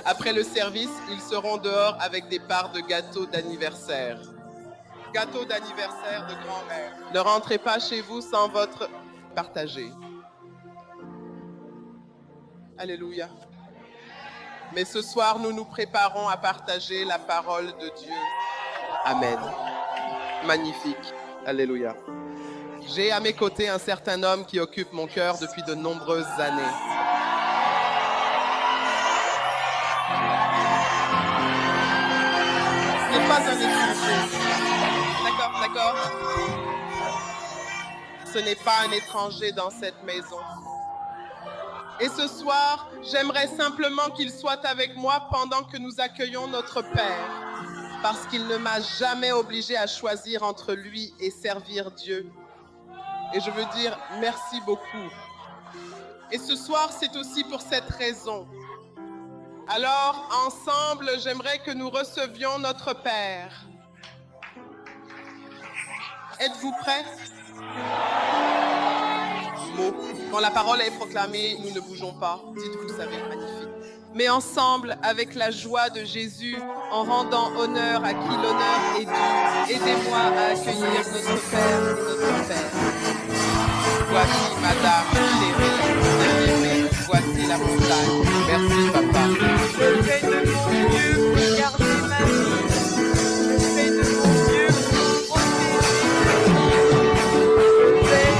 Après le service, ils seront dehors avec des parts de gâteaux d'anniversaire. Gâteau d'anniversaire de grand-mère. Ne rentrez pas chez vous sans votre partagé. Alléluia. Mais ce soir, nous nous préparons à partager la parole de Dieu. Amen. Magnifique. Alléluia. J'ai à mes côtés un certain homme qui occupe mon cœur depuis de nombreuses années. Ce n'est pas un étranger. D'accord. Ce n'est pas un étranger dans cette maison. Et ce soir, j'aimerais simplement qu'il soit avec moi pendant que nous accueillons notre Père, parce qu'il ne m'a jamais obligé à choisir entre lui et servir Dieu. Et je veux dire merci beaucoup. Et ce soir, c'est aussi pour cette raison. Alors, ensemble, j'aimerais que nous recevions notre Père. Êtes-vous prêts? Quand la parole est proclamée, nous ne bougeons pas. Dites, vous savez, magnifique. Mais ensemble, avec la joie de Jésus, en rendant honneur à qui l'honneur est dû, aidez-moi à accueillir notre Père et notre Père. Voici Madame chérie, bien-aimée, voici la montagne. Merci papa. Je fais de mon Dieu pour garder ma vie. Je fais de mon Dieu pour protéger ma vie. Je fais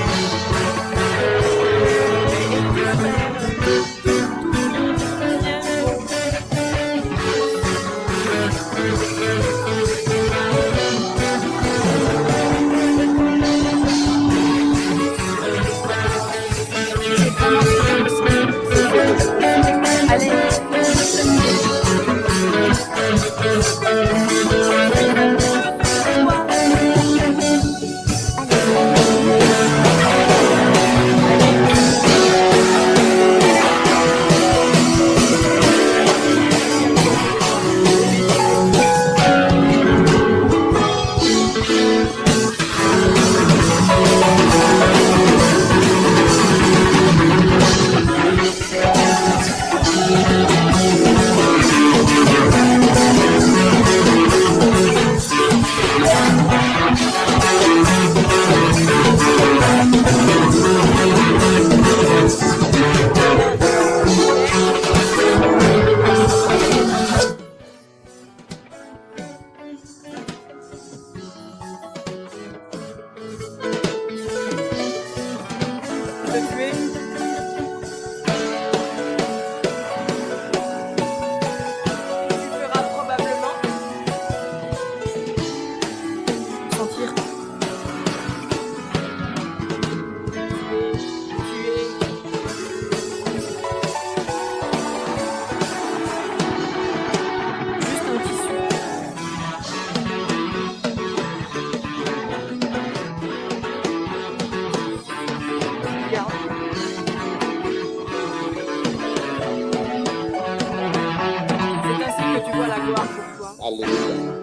Alléluia.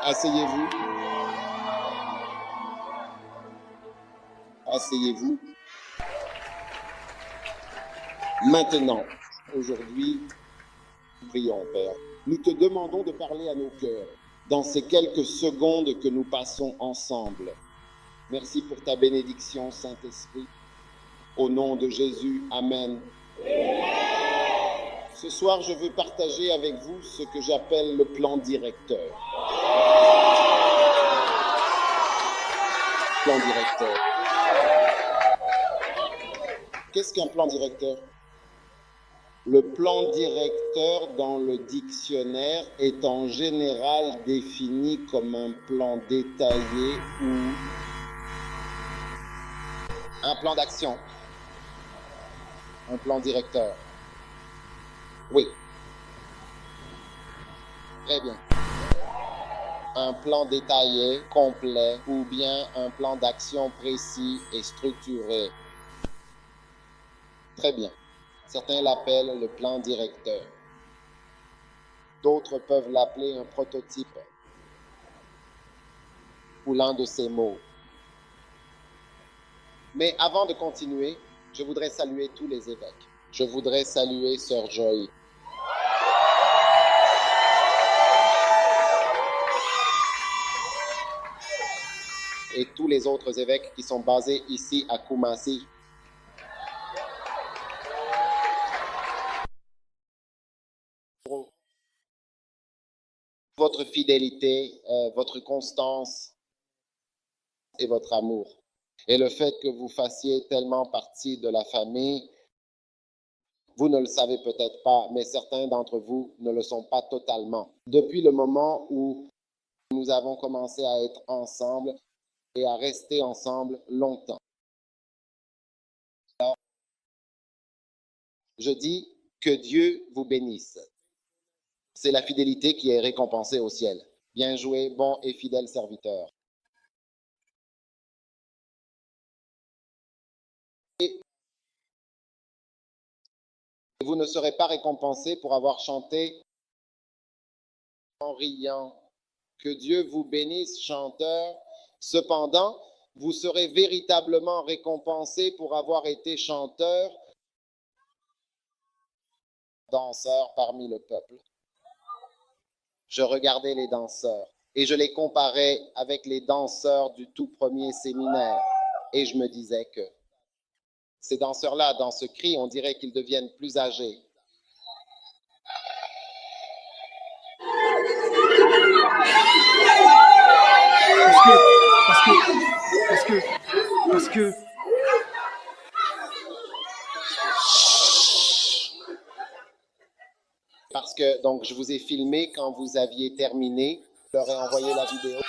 Asseyez-vous. Asseyez-vous. Maintenant, aujourd'hui, prions, Père. Nous te demandons de parler à nos cœurs dans ces quelques secondes que nous passons ensemble. Merci pour ta bénédiction, Saint-Esprit. Au nom de Jésus, Amen. Ce soir, je veux partager avec vous ce que j'appelle le plan directeur. Plan directeur. Qu'est-ce qu'un plan directeur? Le plan directeur dans le dictionnaire est en général défini comme un plan détaillé ou un plan d'action. Un plan directeur. Oui. Très bien. Un plan détaillé, complet, ou bien un plan d'action précis et structuré. Très bien. Certains l'appellent le plan directeur. D'autres peuvent l'appeler un prototype ou l'un de ces mots. Mais avant de continuer, je voudrais saluer tous les évêques. Je voudrais saluer Sœur Joy. Et tous les autres évêques qui sont basés ici à Kumasi. Votre fidélité, votre constance et votre amour. Et le fait que vous fassiez tellement partie de la famille, vous ne le savez peut-être pas, mais certains d'entre vous ne le sont pas totalement. Depuis le moment où nous avons commencé à être ensemble et à rester ensemble longtemps. Alors, je dis que Dieu vous bénisse. C'est la fidélité qui est récompensée au ciel. Bien joué, bon et fidèle serviteur. Et vous ne serez pas récompensé pour avoir chanté en riant. Que Dieu vous bénisse, chanteur. Cependant, vous serez véritablement récompensé pour avoir été chanteur, danseur parmi le peuple. Je regardais les danseurs et je les comparais avec les danseurs du tout premier séminaire. Et je me disais que ces danseurs-là, dans ce cri, on dirait qu'ils deviennent plus âgés. Parce que Parce que, donc, je vous ai filmé quand vous aviez terminé. Je leur ai envoyé la vidéo.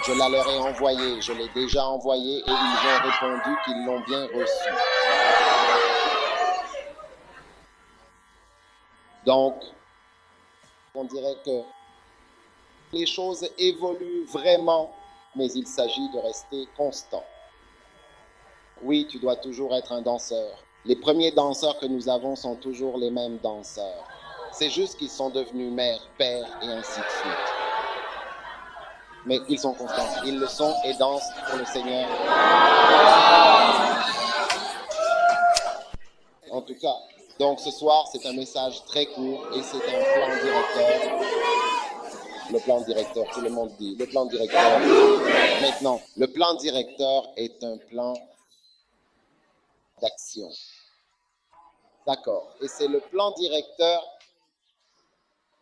Je la leur ai envoyée. Je l'ai déjà envoyée et ils ont répondu qu'ils l'ont bien reçue. Donc, on dirait que les choses évoluent vraiment, mais il s'agit de rester constant. Oui, tu dois toujours être un danseur. Les premiers danseurs que nous avons sont toujours les mêmes danseurs. C'est juste qu'ils sont devenus mères, pères et ainsi de suite. Mais ils sont constants. Ils le sont et dansent pour le Seigneur. En tout cas, donc ce soir, c'est un message très court et c'est un plan directeur. Le plan directeur, tout le monde dit. Le plan directeur. Maintenant, le plan directeur est un plan d'action. D'accord. Et c'est le plan directeur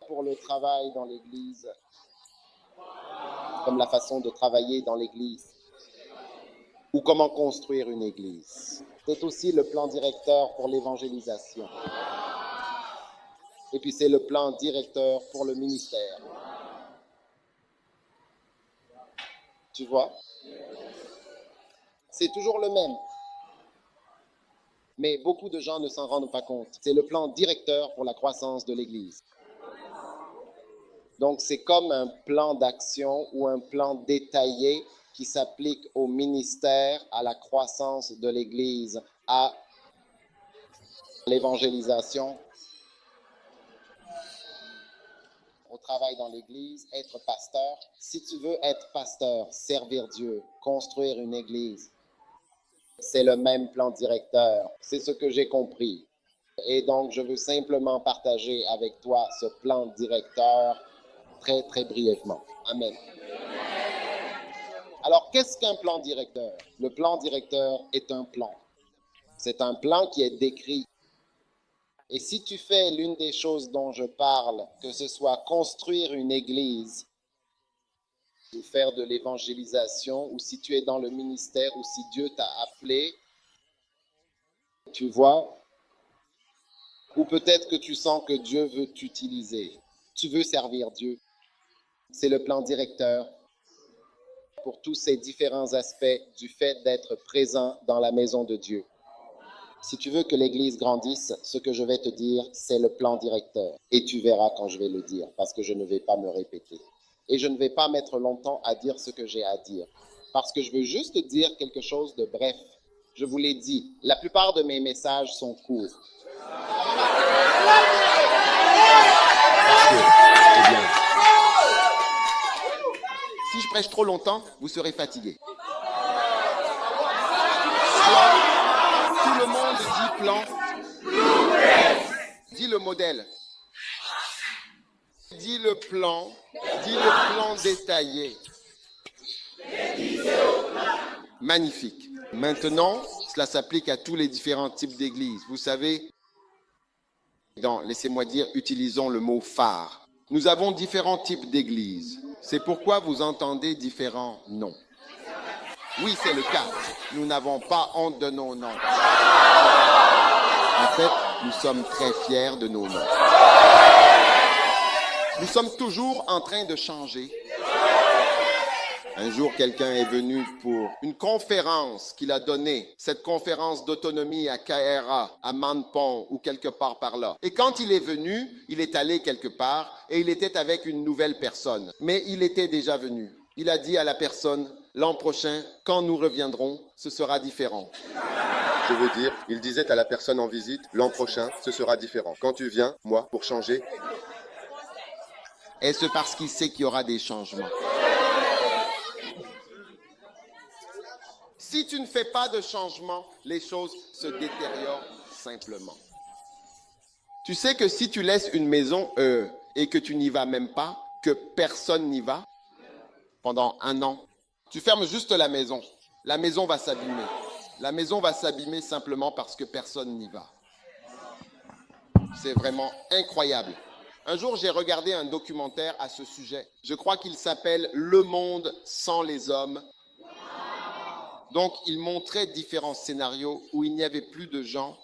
pour le travail dans l'Église, comme la façon de travailler dans l'Église, ou comment construire une Église. C'est aussi le plan directeur pour l'évangélisation. Et puis c'est le plan directeur pour le ministère. Tu vois? C'est toujours le même. Mais beaucoup de gens ne s'en rendent pas compte. C'est le plan directeur pour la croissance de l'Église. Donc, c'est comme un plan d'action ou un plan détaillé qui s'applique au ministère, à la croissance de l'Église, à l'évangélisation, au travail dans l'Église, être pasteur. Si tu veux être pasteur, servir Dieu, construire une Église, c'est le même plan directeur. C'est ce que j'ai compris. Et donc, je veux simplement partager avec toi ce plan directeur très, très brièvement. Amen. Alors, qu'est-ce qu'un plan directeur? Le plan directeur est un plan. C'est un plan qui est décrit. Et si tu fais l'une des choses dont je parle, que ce soit construire une église, ou faire de l'évangélisation, ou si tu es dans le ministère, ou si Dieu t'a appelé, tu vois, ou peut-être que tu sens que Dieu veut t'utiliser, tu veux servir Dieu. C'est le plan directeur pour tous ces différents aspects du fait d'être présent dans la maison de Dieu. Si tu veux que l'Église grandisse, ce que je vais te dire, c'est le plan directeur. Et tu verras quand je vais le dire, parce que je ne vais pas me répéter. Et je ne vais pas mettre longtemps à dire ce que j'ai à dire, parce que je veux juste dire quelque chose de bref. Je vous l'ai dit, la plupart de mes messages sont courts. Si je prêche trop longtemps, vous serez fatigué. Alors, tout le monde dit plan. Dis le modèle. Dis le plan. Dis le plan détaillé. Magnifique. Maintenant, cela s'applique à tous les différents types d'églises. Vous savez, laissez-moi dire, utilisons le mot phare. Nous avons différents types d'églises. C'est pourquoi vous entendez différents noms. Oui, c'est le cas. Nous n'avons pas honte de nos noms. En fait, nous sommes très fiers de nos noms. Nous sommes toujours en train de changer. Un jour, quelqu'un est venu pour une conférence qu'il a donnée, cette conférence d'autonomie à Kaera, à Manpon ou quelque part par là. Et quand il est venu, il est allé quelque part et il était avec une nouvelle personne. Mais il était déjà venu. Il a dit à la personne, l'an prochain, quand nous reviendrons, ce sera différent. Je veux dire, il disait à la personne en visite, l'an prochain, ce sera différent. Quand tu viens, moi, pour changer. Est-ce parce qu'il sait qu'il y aura des changements? Si tu ne fais pas de changement, les choses se détériorent simplement. Tu sais que si tu laisses une maison et que tu n'y vas même pas, que personne n'y va, pendant 1 an, tu fermes juste la maison va s'abîmer. La maison va s'abîmer simplement parce que personne n'y va. C'est vraiment incroyable. Un jour, j'ai regardé un documentaire à ce sujet. Je crois qu'il s'appelle « Le monde sans les hommes ». Donc, il montrait différents scénarios où il n'y avait plus de gens.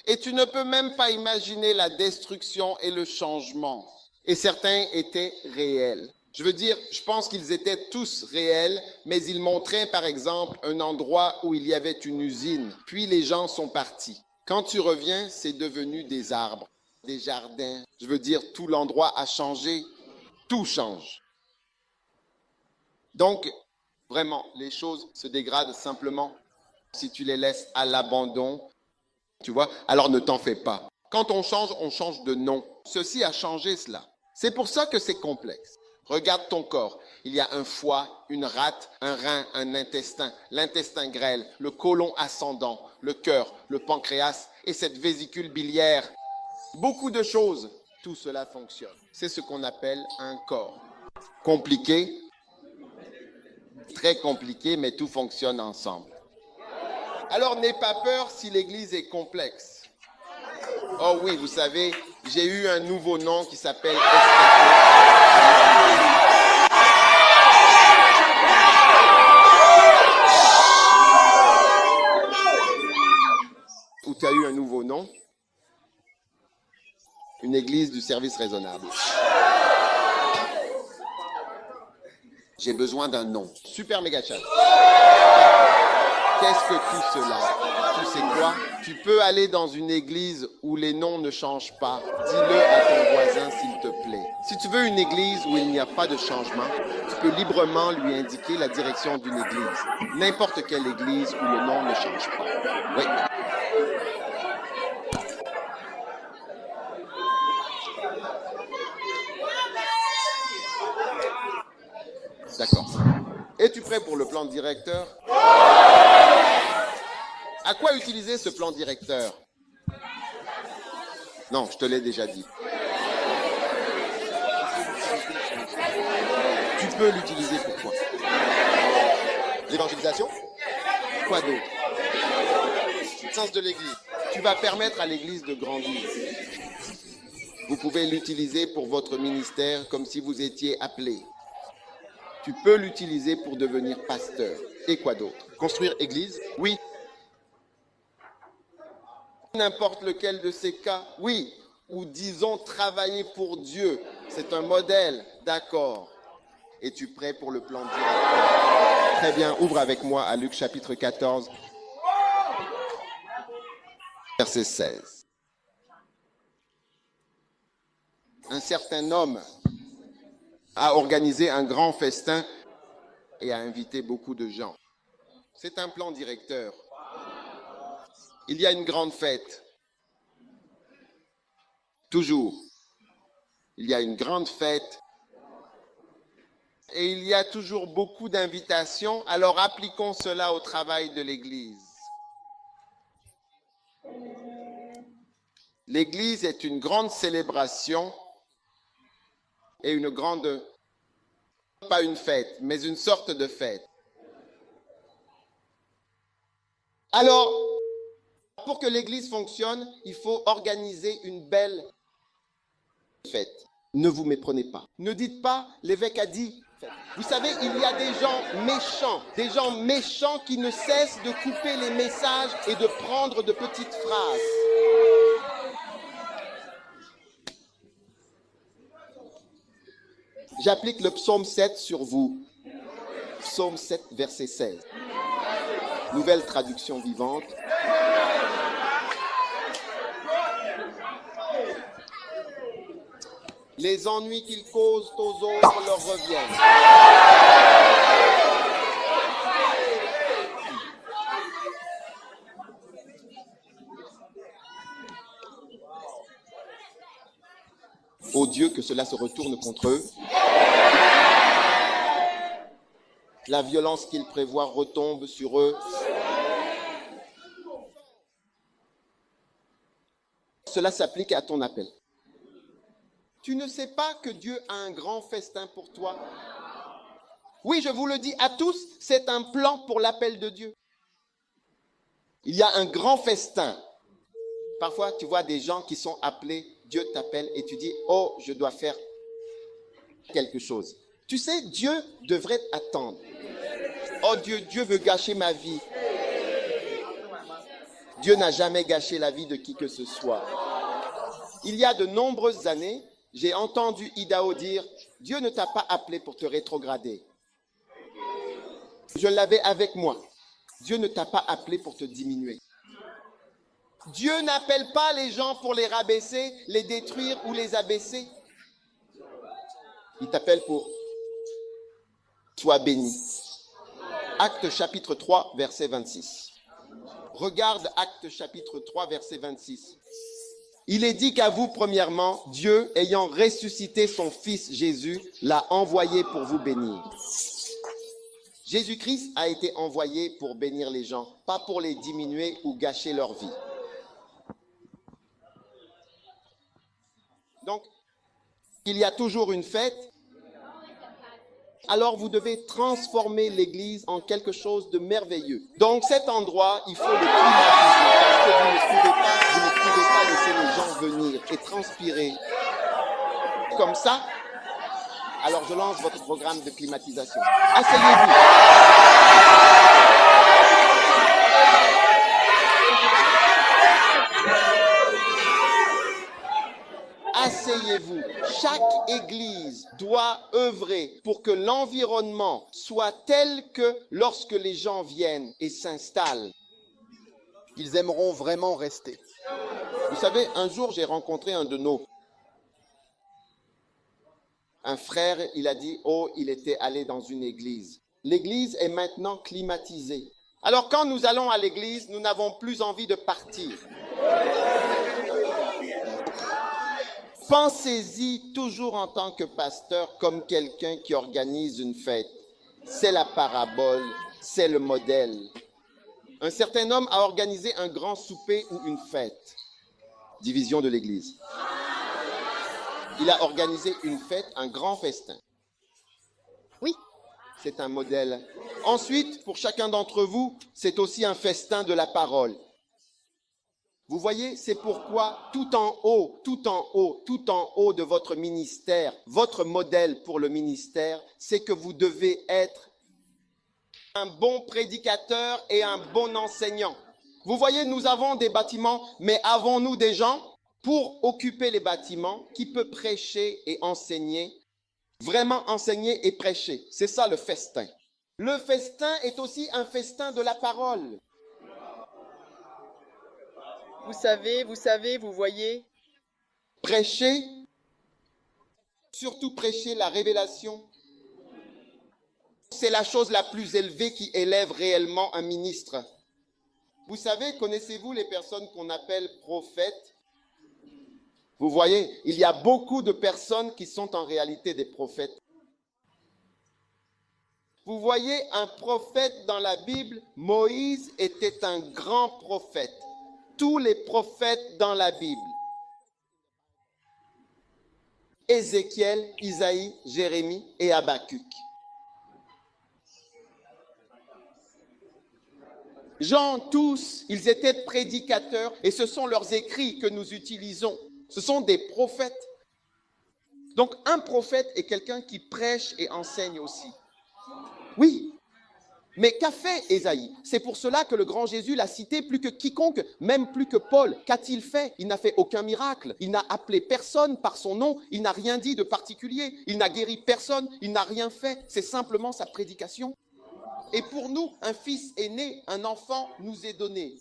Et tu ne peux même pas imaginer la destruction et le changement. Et certains étaient réels. Je veux dire, je pense qu'ils étaient tous réels, mais ils montraient par exemple un endroit où il y avait une usine. Puis les gens sont partis. Quand tu reviens, c'est devenu des arbres, des jardins. Je veux dire, tout l'endroit a changé. Tout change. Donc, vraiment, les choses se dégradent simplement si tu les laisses à l'abandon. Tu vois, alors ne t'en fais pas. Quand on change de nom. Ceci a changé cela. C'est pour ça que c'est complexe. Regarde ton corps. Il y a un foie, une rate, un rein, un intestin, l'intestin grêle, le côlon ascendant, le cœur, le pancréas et cette vésicule biliaire. Beaucoup de choses. Tout cela fonctionne. C'est ce qu'on appelle un corps. Compliqué, très compliqué, mais tout fonctionne ensemble. Alors, n'aie pas peur si l'Église est complexe. Oh oui, vous savez, j'ai eu un nouveau nom qui s'appelle Où tu as eu un nouveau nom? Une église du service raisonnable. J'ai besoin d'un nom. Super méga chat. Qu'est-ce que tout cela? Tu sais quoi? Tu peux aller dans une église où les noms ne changent pas. Dis-le à ton voisin s'il te plaît. Si tu veux une église où il n'y a pas de changement, tu peux librement lui indiquer la direction d'une église. N'importe quelle église où le nom ne change pas. Oui. D'accord. Es-tu prêt pour le plan directeur? À quoi utiliser ce plan directeur? Non, je te l'ai déjà dit. Tu peux l'utiliser pour quoi? L'évangélisation? Quoi d'autre? Le sens de l'Église. Tu vas permettre à l'Église de grandir. Vous pouvez l'utiliser pour votre ministère comme si vous étiez appelé. Tu peux l'utiliser pour devenir pasteur. Et quoi d'autre? Construire église? Oui. N'importe lequel de ces cas? Oui. Ou disons travailler pour Dieu. C'est un modèle. D'accord. Es-tu prêt pour le plan directeur? Très bien. Ouvre avec moi à Luc chapitre 14, verset 16. Un certain homme a organisé un grand festin et a invité beaucoup de gens. C'est un plan directeur. Il y a une grande fête. Toujours. Il y a une grande fête Et il y a toujours beaucoup d'invitations, alors appliquons cela au travail de l'Église. L'Église est une grande célébration et une grande, pas une fête, mais une sorte de fête. Alors, pour que l'Église fonctionne, il faut organiser une belle fête. Ne vous méprenez pas. Ne dites pas, l'évêque a dit. Vous savez, il y a des gens méchants qui ne cessent de couper les messages et de prendre de petites phrases. J'applique le psaume 7 sur vous. Psaume 7, verset 16. Nouvelle traduction vivante. Les ennuis qu'ils causent aux autres leur reviennent. Ô Dieu, que cela se retourne contre eux. La violence qu'ils prévoient retombe sur eux. Cela s'applique à ton appel. Tu ne sais pas que Dieu a un grand festin pour toi? Oui, je vous le dis à tous, c'est un plan pour l'appel de Dieu. Il y a un grand festin. Parfois, tu vois des gens qui sont appelés, Dieu t'appelle et tu dis, oh, je dois faire quelque chose. Tu sais, Dieu devrait attendre. Oh Dieu veut gâcher ma vie. Dieu n'a jamais gâché la vie de qui que ce soit. Il y a de nombreuses années, j'ai entendu Idaho dire, Dieu ne t'a pas appelé pour te rétrograder. Je l'avais avec moi. Dieu ne t'a pas appelé pour te diminuer. Dieu n'appelle pas les gens pour les rabaisser, les détruire ou les abaisser. Il t'appelle pour sois béni. Actes chapitre 3, verset 26. Regarde Actes chapitre 3, verset 26. Il est dit qu'à vous, premièrement, Dieu, ayant ressuscité son Fils Jésus, l'a envoyé pour vous bénir. Jésus-Christ a été envoyé pour bénir les gens, pas pour les diminuer ou gâcher leur vie. Donc, il y a toujours une fête. Alors vous devez transformer l'Église en quelque chose de merveilleux. Donc cet endroit, il faut le climatiser parce que vous ne pouvez pas laisser les gens venir et transpirer comme ça. Alors je lance votre programme de climatisation. Asseyez-vous. Asseyez-vous. Chaque église doit œuvrer pour que l'environnement soit tel que lorsque les gens viennent et s'installent, ils aimeront vraiment rester. Vous savez, un jour, j'ai rencontré un frère, il a dit, oh, il était allé dans une église. L'église est maintenant climatisée. Alors quand nous allons à l'église, nous n'avons plus envie de partir. Pensez-y toujours en tant que pasteur comme quelqu'un qui organise une fête. C'est la parabole, c'est le modèle. Un certain homme a organisé un grand souper ou une fête. Division de l'Église. Il a organisé une fête, un grand festin. Oui, c'est un modèle. Ensuite, pour chacun d'entre vous, c'est aussi un festin de la parole. Vous voyez, c'est pourquoi tout en haut de votre ministère, votre modèle pour le ministère, c'est que vous devez être un bon prédicateur et un bon enseignant. Vous voyez, nous avons des bâtiments, mais avons-nous des gens pour occuper les bâtiments qui peuvent prêcher et enseigner, vraiment enseigner et prêcher? C'est ça le festin. Le festin est aussi un festin de la parole. Vous savez, vous voyez. Prêcher, surtout prêcher la révélation. C'est la chose la plus élevée qui élève réellement un ministre. Vous savez, connaissez-vous les personnes qu'on appelle prophètes? Vous voyez, il y a beaucoup de personnes qui sont en réalité des prophètes. Vous voyez, un prophète dans la Bible, Moïse était un grand prophète. Tous les prophètes dans la Bible. Ézéchiel, Isaïe, Jérémie et Habakkuk. Jean, tous, ils étaient prédicateurs et ce sont leurs écrits que nous utilisons. Ce sont des prophètes. Donc un prophète est quelqu'un qui prêche et enseigne aussi. Oui, mais qu'a fait Ésaïe? C'est pour cela que le grand Jésus l'a cité plus que quiconque, même plus que Paul. Qu'a-t-il fait? Il n'a fait aucun miracle. Il n'a appelé personne par son nom. Il n'a rien dit de particulier. Il n'a guéri personne. Il n'a rien fait. C'est simplement sa prédication. Et pour nous, un fils est né, un enfant nous est donné.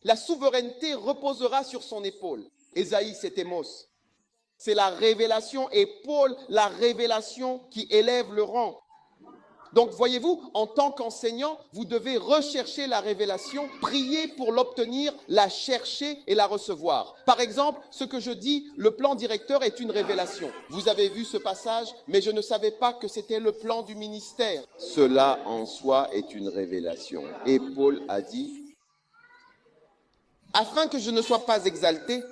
La souveraineté reposera sur son épaule. Ésaïe, c'est Émos. C'est la révélation et Paul, la révélation qui élève le rang. Donc, voyez-vous, en tant qu'enseignant, vous devez rechercher la révélation, prier pour l'obtenir, la chercher et la recevoir. Par exemple, ce que je dis, le plan directeur est une révélation. Vous avez vu ce passage, mais je ne savais pas que c'était le plan du ministère. Cela en soi est une révélation. Et Paul a dit, afin que je ne sois pas exalté,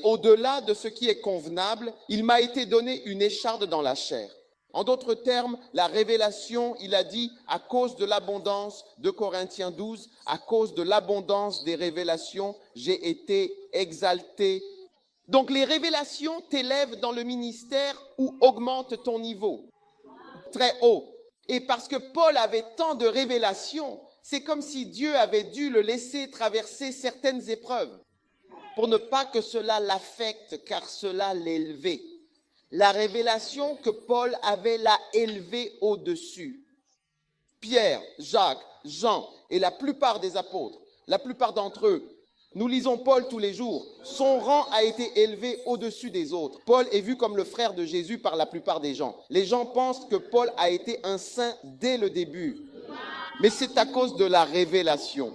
au-delà de ce qui est convenable, il m'a été donné une écharde dans la chair. En d'autres termes, la révélation, il a dit, à cause de l'abondance, de Corinthiens 12, à cause de l'abondance des révélations, j'ai été exalté. Donc les révélations t'élèvent dans le ministère ou augmentent ton niveau très haut. Et parce que Paul avait tant de révélations, c'est comme si Dieu avait dû le laisser traverser certaines épreuves pour ne pas que cela l'affecte, car cela l'élevait. La révélation que Paul avait l'a élevé au-dessus. Pierre, Jacques, Jean et la plupart des apôtres, la plupart d'entre eux, nous lisons Paul tous les jours, son rang a été élevé au-dessus des autres. Paul est vu comme le frère de Jésus par la plupart des gens. Les gens pensent que Paul a été un saint dès le début, mais c'est à cause de la révélation.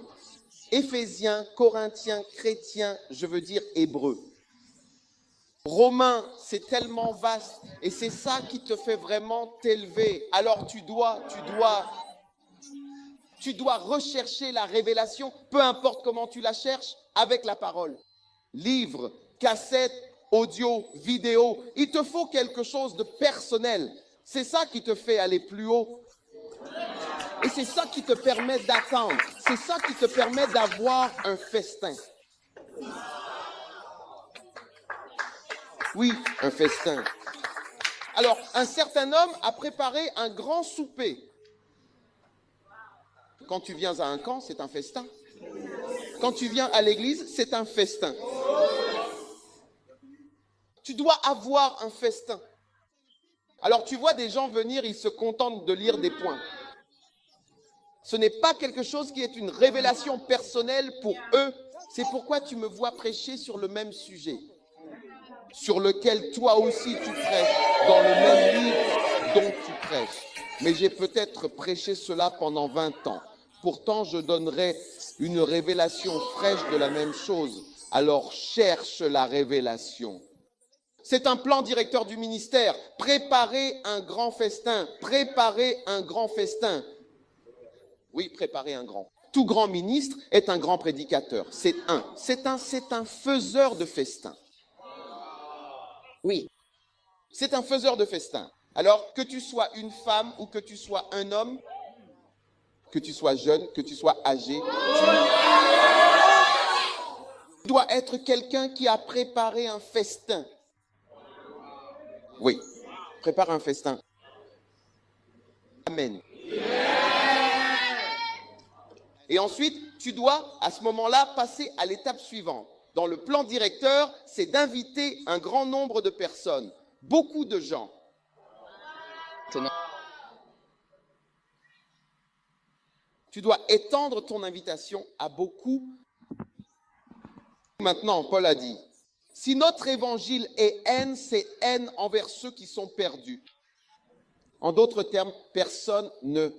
Éphésiens, Corinthiens, chrétiens, je veux dire hébreux. Romains, c'est tellement vaste et c'est ça qui te fait vraiment t'élever. Alors tu dois rechercher la révélation, peu importe comment tu la cherches, avec la parole. Livres, cassettes, audio, vidéo, il te faut quelque chose de personnel. C'est ça qui te fait aller plus haut. Et c'est ça qui te permet d'attendre. C'est ça qui te permet d'avoir un festin. Oui, un festin. Alors, un certain homme a préparé un grand souper. Quand tu viens à un camp, c'est un festin. Quand tu viens à l'église, c'est un festin. Tu dois avoir un festin. Alors, tu vois des gens venir, ils se contentent de lire des points. Ce n'est pas quelque chose qui est une révélation personnelle pour eux. C'est pourquoi tu me vois prêcher sur le même sujet, sur lequel toi aussi tu prêches, dans le même livre dont tu prêches. Mais j'ai peut-être prêché cela pendant 20 ans. Pourtant, je donnerai une révélation fraîche de la même chose. Alors, cherche la révélation. C'est un plan directeur du ministère. Préparez un grand festin. Préparez un grand festin. Oui, préparez un grand. Tout grand ministre est un grand prédicateur. C'est un faiseur de festin. Oui, c'est un faiseur de festin. Alors, que tu sois une femme ou que tu sois un homme, que tu sois jeune, que tu sois âgé, tu dois être quelqu'un qui a préparé un festin. Oui, prépare un festin. Amen. Et ensuite, tu dois, à ce moment-là, passer à l'étape suivante. Dans le plan directeur, c'est d'inviter un grand nombre de personnes, beaucoup de gens. Tu dois étendre ton invitation à beaucoup. Maintenant, Paul a dit, si notre évangile est haine, c'est haine envers ceux qui sont perdus. En d'autres termes, personne ne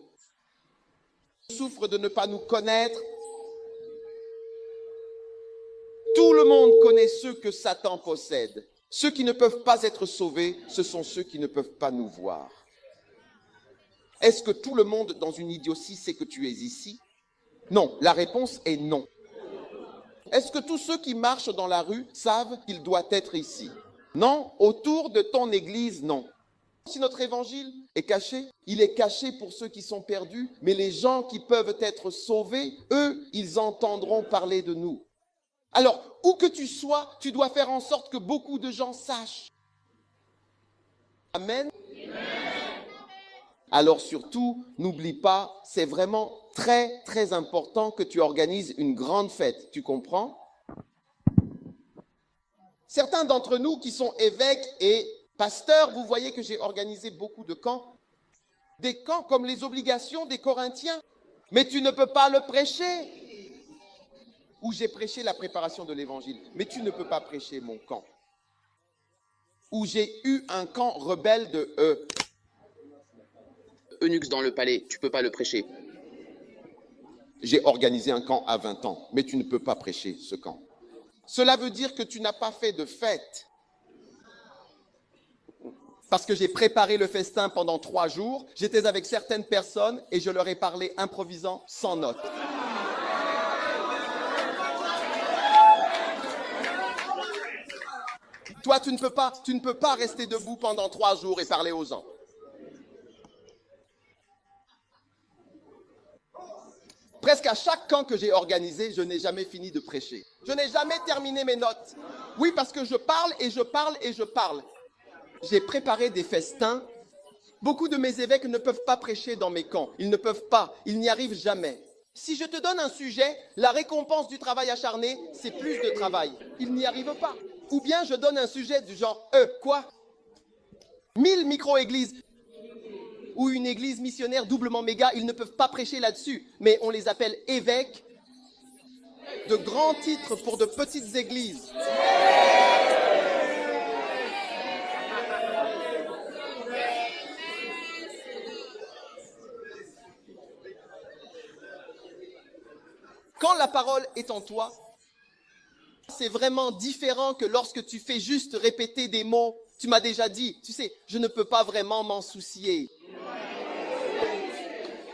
souffre de ne pas nous connaître. Tout le monde connaît ceux que Satan possède. Ceux qui ne peuvent pas être sauvés, ce sont ceux qui ne peuvent pas nous voir. Est-ce que tout le monde dans une idiotie sait que tu es ici? Non, la réponse est non. Est-ce que tous ceux qui marchent dans la rue savent qu'il doit être ici? Non, autour de ton église, non. Si notre évangile est caché, il est caché pour ceux qui sont perdus, mais les gens qui peuvent être sauvés, eux, ils entendront parler de nous. Alors, où que tu sois, tu dois faire en sorte que beaucoup de gens sachent. Amen. Alors surtout, n'oublie pas, c'est vraiment très, très important que tu organises une grande fête. Tu comprends? Certains d'entre nous qui sont évêques et pasteurs, vous voyez que j'ai organisé beaucoup de camps. Des camps comme les obligations des Corinthiens. Mais tu ne peux pas le prêcher. Ou j'ai prêché la préparation de l'évangile. Mais tu ne peux pas prêcher mon camp. Ou j'ai eu un camp rebelle de Eunuques dans le palais, tu peux pas le prêcher. J'ai organisé un camp à 20 ans, mais tu ne peux pas prêcher ce camp. Cela veut dire que tu n'as pas fait de fête. Parce que j'ai préparé le festin pendant 3 jours, j'étais avec certaines personnes et je leur ai parlé improvisant, sans notes. Toi, tu ne peux pas rester debout pendant 3 jours et parler aux gens. Presque à chaque camp que j'ai organisé, je n'ai jamais fini de prêcher. Je n'ai jamais terminé mes notes. Oui, parce que je parle et je parle et je parle. J'ai préparé des festins. Beaucoup de mes évêques ne peuvent pas prêcher dans mes camps. Ils ne peuvent pas. Ils n'y arrivent jamais. Si je te donne un sujet, la récompense du travail acharné, c'est plus de travail. Ils n'y arrivent pas. Ou bien je donne un sujet du genre, quoi 1000 micro-églises ou une église missionnaire doublement méga, ils ne peuvent pas prêcher là-dessus. Mais on les appelle évêques, de grands titres pour de petites églises. Quand la parole est en toi, c'est vraiment différent que lorsque tu fais juste répéter des mots. Tu m'as déjà dit, tu sais, je ne peux pas vraiment m'en soucier.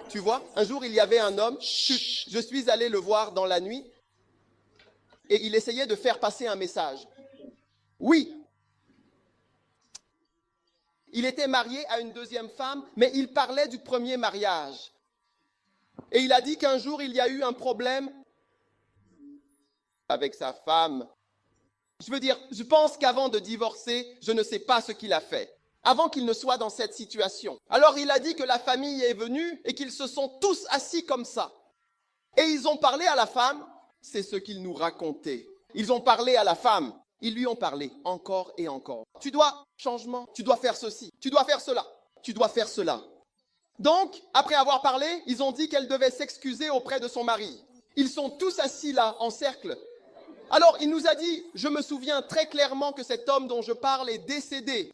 Tu vois, un jour, il y avait un homme, je suis allé le voir dans la nuit, et il essayait de faire passer un message. Oui, il était marié à une deuxième femme, mais il parlait du premier mariage. Et il a dit qu'un jour, il y a eu un problème avec sa femme. Je veux dire, je pense qu'avant de divorcer, je ne sais pas ce qu'il a fait. Avant qu'il ne soit dans cette situation. Alors il a dit que la famille est venue et qu'ils se sont tous assis comme ça. Et ils ont parlé à la femme, c'est ce qu'il nous racontait. Ils ont parlé à la femme, ils lui ont parlé encore et encore. Tu dois, changement, tu dois faire ceci, tu dois faire cela, tu dois faire cela. Donc, après avoir parlé, ils ont dit qu'elle devait s'excuser auprès de son mari. Ils sont tous assis là, en cercle. Alors il nous a dit, je me souviens très clairement que cet homme dont je parle est décédé.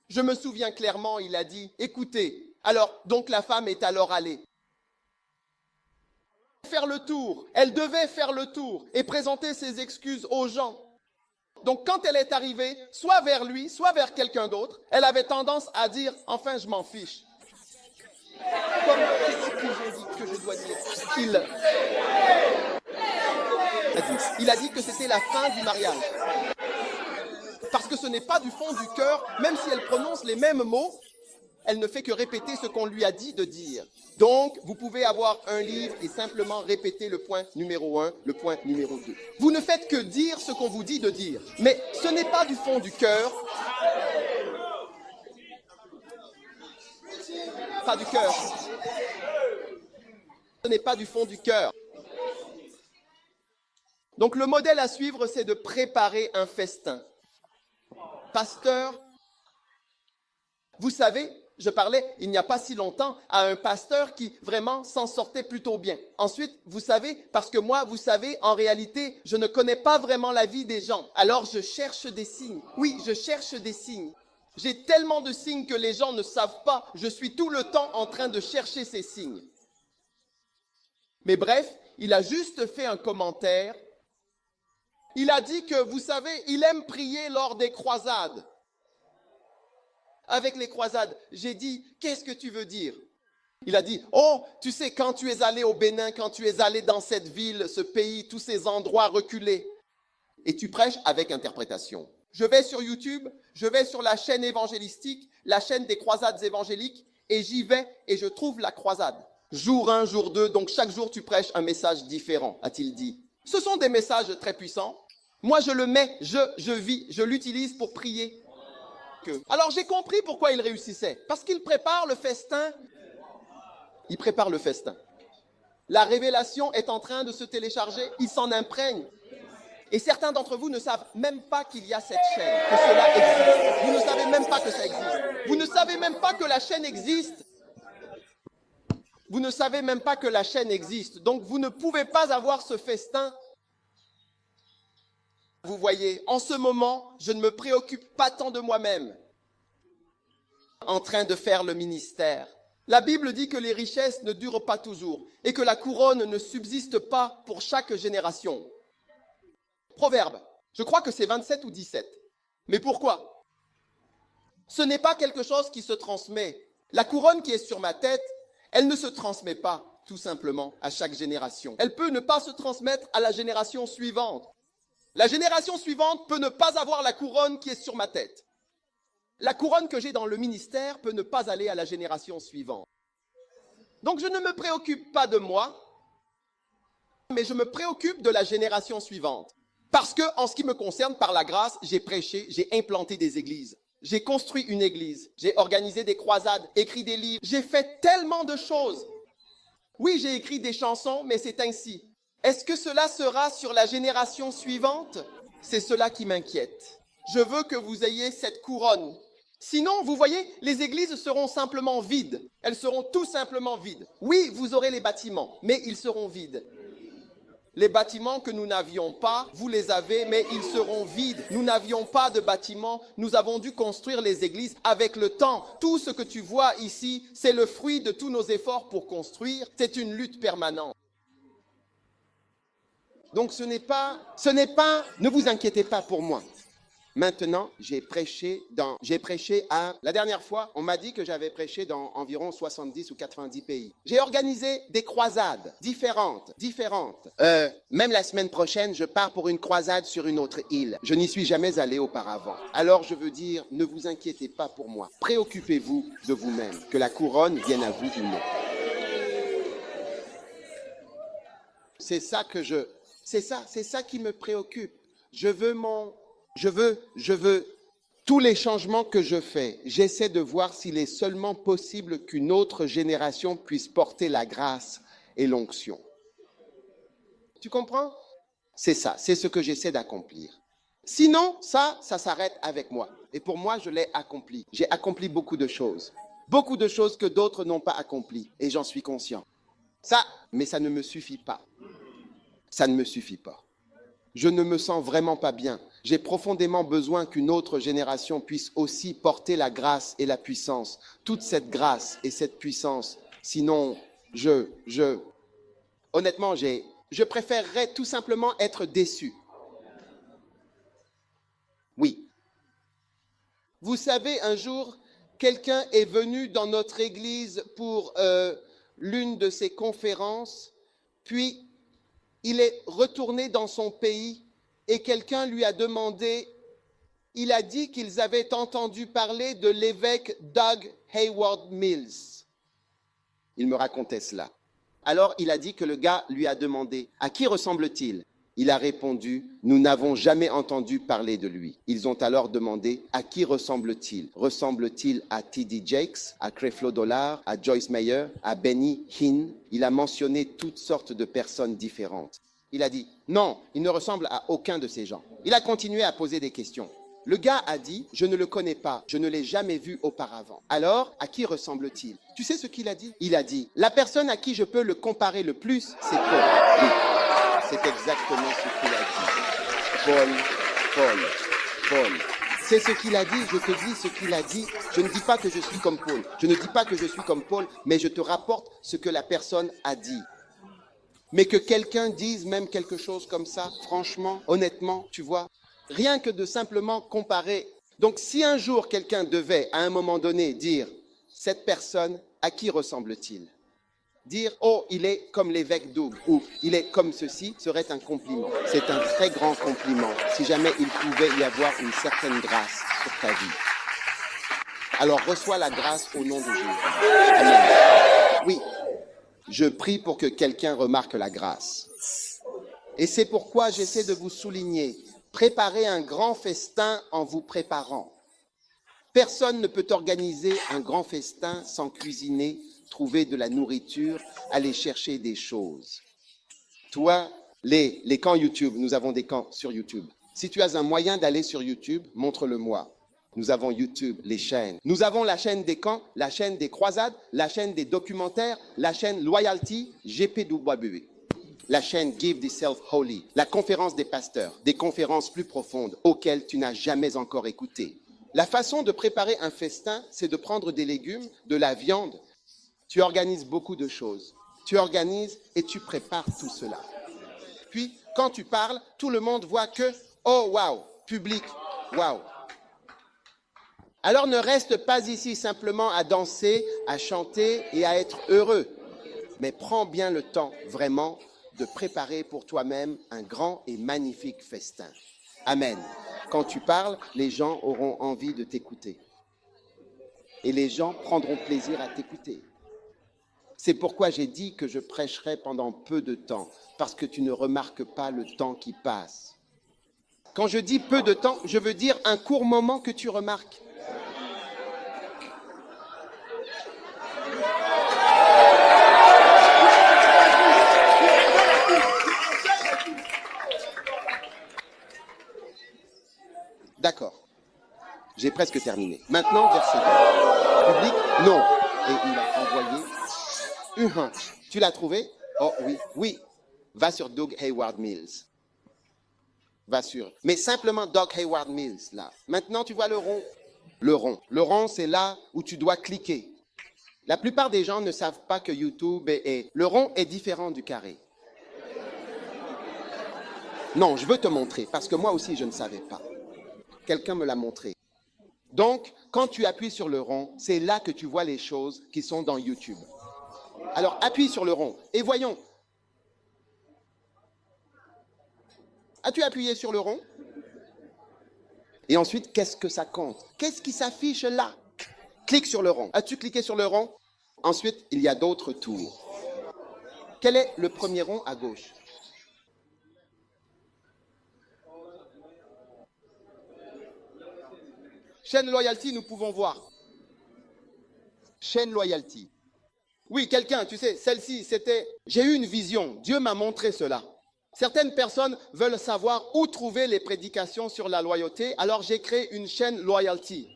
Je me souviens clairement, il a dit, écoutez, alors, donc la femme est alors allée faire le tour. Elle devait faire le tour et présenter ses excuses aux gens. Donc quand elle est arrivée, soit vers lui, soit vers quelqu'un d'autre, elle avait tendance à dire, enfin je m'en fiche. Comme, qu'est-ce que je dois dire? Il a dit que c'était la fin du mariage. Parce que ce n'est pas du fond du cœur, même si elle prononce les mêmes mots, elle ne fait que répéter ce qu'on lui a dit de dire. Donc, vous pouvez avoir un livre et simplement répéter le point numéro 1, le point numéro 2. Vous ne faites que dire ce qu'on vous dit de dire. Mais ce n'est pas du fond du cœur. Pas du cœur. Ce n'est pas du fond du cœur. Donc, le modèle à suivre, c'est de préparer un festin. Pasteur, vous savez, je parlais il n'y a pas si longtemps à un pasteur qui vraiment s'en sortait plutôt bien. Ensuite, vous savez, parce que moi, vous savez, en réalité, je ne connais pas vraiment la vie des gens. Alors, je cherche des signes. Oui, je cherche des signes. J'ai tellement de signes que les gens ne savent pas. Je suis tout le temps en train de chercher ces signes. Mais bref, il a juste fait un commentaire. Il a dit que, vous savez, il aime prier lors des croisades. Avec les croisades, j'ai dit, qu'est-ce que tu veux dire? Il a dit, oh, tu sais, quand tu es allé au Bénin, quand tu es allé dans cette ville, ce pays, tous ces endroits reculés, et tu prêches avec interprétation. Je vais sur YouTube, je vais sur la chaîne évangélistique, la chaîne des croisades évangéliques, et j'y vais et je trouve la croisade. Jour 1, jour 2, donc chaque jour tu prêches un message différent, a-t-il dit. Ce sont des messages très puissants. Moi je le mets, je vis, je l'utilise pour prier. Alors j'ai compris pourquoi il réussissait. Parce qu'il prépare le festin. Il prépare le festin. La révélation est en train de se télécharger, il s'en imprègne. Et certains d'entre vous ne savent même pas qu'il y a cette chaîne, que cela existe. Vous ne savez même pas que ça existe. Vous ne savez même pas que la chaîne existe. Vous ne savez même pas que la chaîne existe. Donc vous ne pouvez pas avoir ce festin. Vous voyez, en ce moment, je ne me préoccupe pas tant de moi-même en train de faire le ministère. La Bible dit que les richesses ne durent pas toujours et que la couronne ne subsiste pas pour chaque génération. Proverbe, je crois que c'est 27 ou 17. Mais pourquoi? Ce n'est pas quelque chose qui se transmet. La couronne qui est sur ma tête, elle ne se transmet pas tout simplement à chaque génération. Elle peut ne pas se transmettre à la génération suivante. La génération suivante peut ne pas avoir la couronne qui est sur ma tête. La couronne que j'ai dans le ministère peut ne pas aller à la génération suivante. Donc je ne me préoccupe pas de moi, mais je me préoccupe de la génération suivante. Parce que, en ce qui me concerne, par la grâce, j'ai prêché, j'ai implanté des églises. J'ai construit une église, j'ai organisé des croisades, écrit des livres. J'ai fait tellement de choses. Oui, j'ai écrit des chansons, mais c'est ainsi. Est-ce que cela sera sur la génération suivante? C'est cela qui m'inquiète. Je veux que vous ayez cette couronne. Sinon, vous voyez, les églises seront simplement vides. Elles seront tout simplement vides. Oui, vous aurez les bâtiments, mais ils seront vides. Les bâtiments que nous n'avions pas, vous les avez, mais ils seront vides. Nous n'avions pas de bâtiments, nous avons dû construire les églises avec le temps. Tout ce que tu vois ici, c'est le fruit de tous nos efforts pour construire. C'est une lutte permanente. Donc ne vous inquiétez pas pour moi. Maintenant, j'ai prêché la dernière fois, on m'a dit que j'avais prêché dans environ 70 ou 90 pays. J'ai organisé des croisades différentes. Même la semaine prochaine, je pars pour une croisade sur une autre île. Je n'y suis jamais allé auparavant. Alors je veux dire, ne vous inquiétez pas pour moi. Préoccupez-vous de vous-même, que la couronne vienne à vous ou non. C'est ça qui me préoccupe. Je veux tous les changements que je fais, j'essaie de voir s'il est seulement possible qu'une autre génération puisse porter la grâce et l'onction. Tu comprends? C'est ça, c'est ce que j'essaie d'accomplir. Sinon, ça s'arrête avec moi. Et pour moi, je l'ai accompli. J'ai accompli beaucoup de choses que d'autres n'ont pas accomplies. Et j'en suis conscient. Mais ça ne me suffit pas. Ça ne me suffit pas. Je ne me sens vraiment pas bien. J'ai profondément besoin qu'une autre génération puisse aussi porter la grâce et la puissance. Toute cette grâce et cette puissance. Sinon, honnêtement, je préférerais tout simplement être déçu. Oui. Vous savez, un jour, quelqu'un est venu dans notre église pour l'une de ses conférences, puis il est retourné dans son pays et quelqu'un lui a demandé, il a dit qu'ils avaient entendu parler de l'évêque Doug Hayward Mills. Il me racontait cela. Alors il a dit que le gars lui a demandé, à qui ressemble-t-il? Il a répondu, nous n'avons jamais entendu parler de lui. Ils ont alors demandé, à qui ressemble-t-il? Ressemble-t-il à T.D. Jakes, à Creflo Dollar, à Joyce Meyer, à Benny Hinn? Il a mentionné toutes sortes de personnes différentes. Il a dit, non, il ne ressemble à aucun de ces gens. Il a continué à poser des questions. Le gars a dit, je ne le connais pas, je ne l'ai jamais vu auparavant. Alors, à qui ressemble-t-il? Tu sais ce qu'il a dit? Il a dit, la personne à qui je peux le comparer le plus, c'est Paul. Oui. C'est exactement ce qu'il a dit. Paul. C'est ce qu'il a dit, je te dis ce qu'il a dit. Je ne dis pas que je suis comme Paul. Je ne dis pas que je suis comme Paul, mais je te rapporte ce que la personne a dit. Mais que quelqu'un dise même quelque chose comme ça, franchement, honnêtement, tu vois, rien que de simplement comparer. Donc si un jour quelqu'un devait, à un moment donné, dire, cette personne, à qui ressemble-t-il? Dire « Oh, il est comme l'évêque Doug » ou « Il est comme ceci » serait un compliment. C'est un très grand compliment si jamais il pouvait y avoir une certaine grâce sur ta vie. Alors reçois la grâce au nom de Jésus. Amen. Oui, je prie pour que quelqu'un remarque la grâce. Et c'est pourquoi j'essaie de vous souligner, préparez un grand festin en vous préparant. Personne ne peut organiser un grand festin sans cuisiner, trouver de la nourriture, aller chercher des choses. Toi, les camps YouTube, nous avons des camps sur YouTube. Si tu as un moyen d'aller sur YouTube, montre-le-moi. Nous avons YouTube, les chaînes. Nous avons la chaîne des camps, la chaîne des croisades, la chaîne des documentaires, la chaîne Loyalty, GPW, la chaîne Give Thyself Holy, la conférence des pasteurs, des conférences plus profondes auxquelles tu n'as jamais encore écouté. La façon de préparer un festin, c'est de prendre des légumes, de la viande. Tu organises beaucoup de choses. Tu organises et tu prépares tout cela. Puis, quand tu parles, tout le monde voit que « Oh, wow !» Public, « Wow !» Alors ne reste pas ici simplement à danser, à chanter et à être heureux. Mais prends bien le temps, vraiment, de préparer pour toi-même un grand et magnifique festin. Amen. Quand tu parles, les gens auront envie de t'écouter. Et les gens prendront plaisir à t'écouter. C'est pourquoi j'ai dit que je prêcherai pendant peu de temps, parce que tu ne remarques pas le temps qui passe. Quand je dis peu de temps, je veux dire un court moment que tu remarques. D'accord. J'ai presque terminé. Maintenant, verset 2. Public, non. Et il a envoyé. Tu l'as trouvé? Oh oui, oui. Va sur Doug Hayward Mills. Va sur. Mais simplement Doug Hayward Mills, là. Maintenant, tu vois le rond. Le rond. Le rond, c'est là où tu dois cliquer. La plupart des gens ne savent pas que YouTube est... Le rond est différent du carré. Non, je veux te montrer, parce que moi aussi, je ne savais pas. Quelqu'un me l'a montré. Donc, quand tu appuies sur le rond, c'est là que tu vois les choses qui sont dans YouTube. Alors, appuie sur le rond et voyons. As-tu appuyé sur le rond? Et ensuite, qu'est-ce que ça compte? Qu'est-ce qui s'affiche là? Clique sur le rond. As-tu cliqué sur le rond? Ensuite, il y a d'autres tours. Quel est le premier rond à gauche? Chaîne Loyalty, nous pouvons voir. Chaîne Loyalty. Oui, quelqu'un, tu sais, celle-ci, c'était... J'ai eu une vision. Dieu m'a montré cela. Certaines personnes veulent savoir où trouver les prédications sur la loyauté. Alors, j'ai créé une chaîne Loyalty.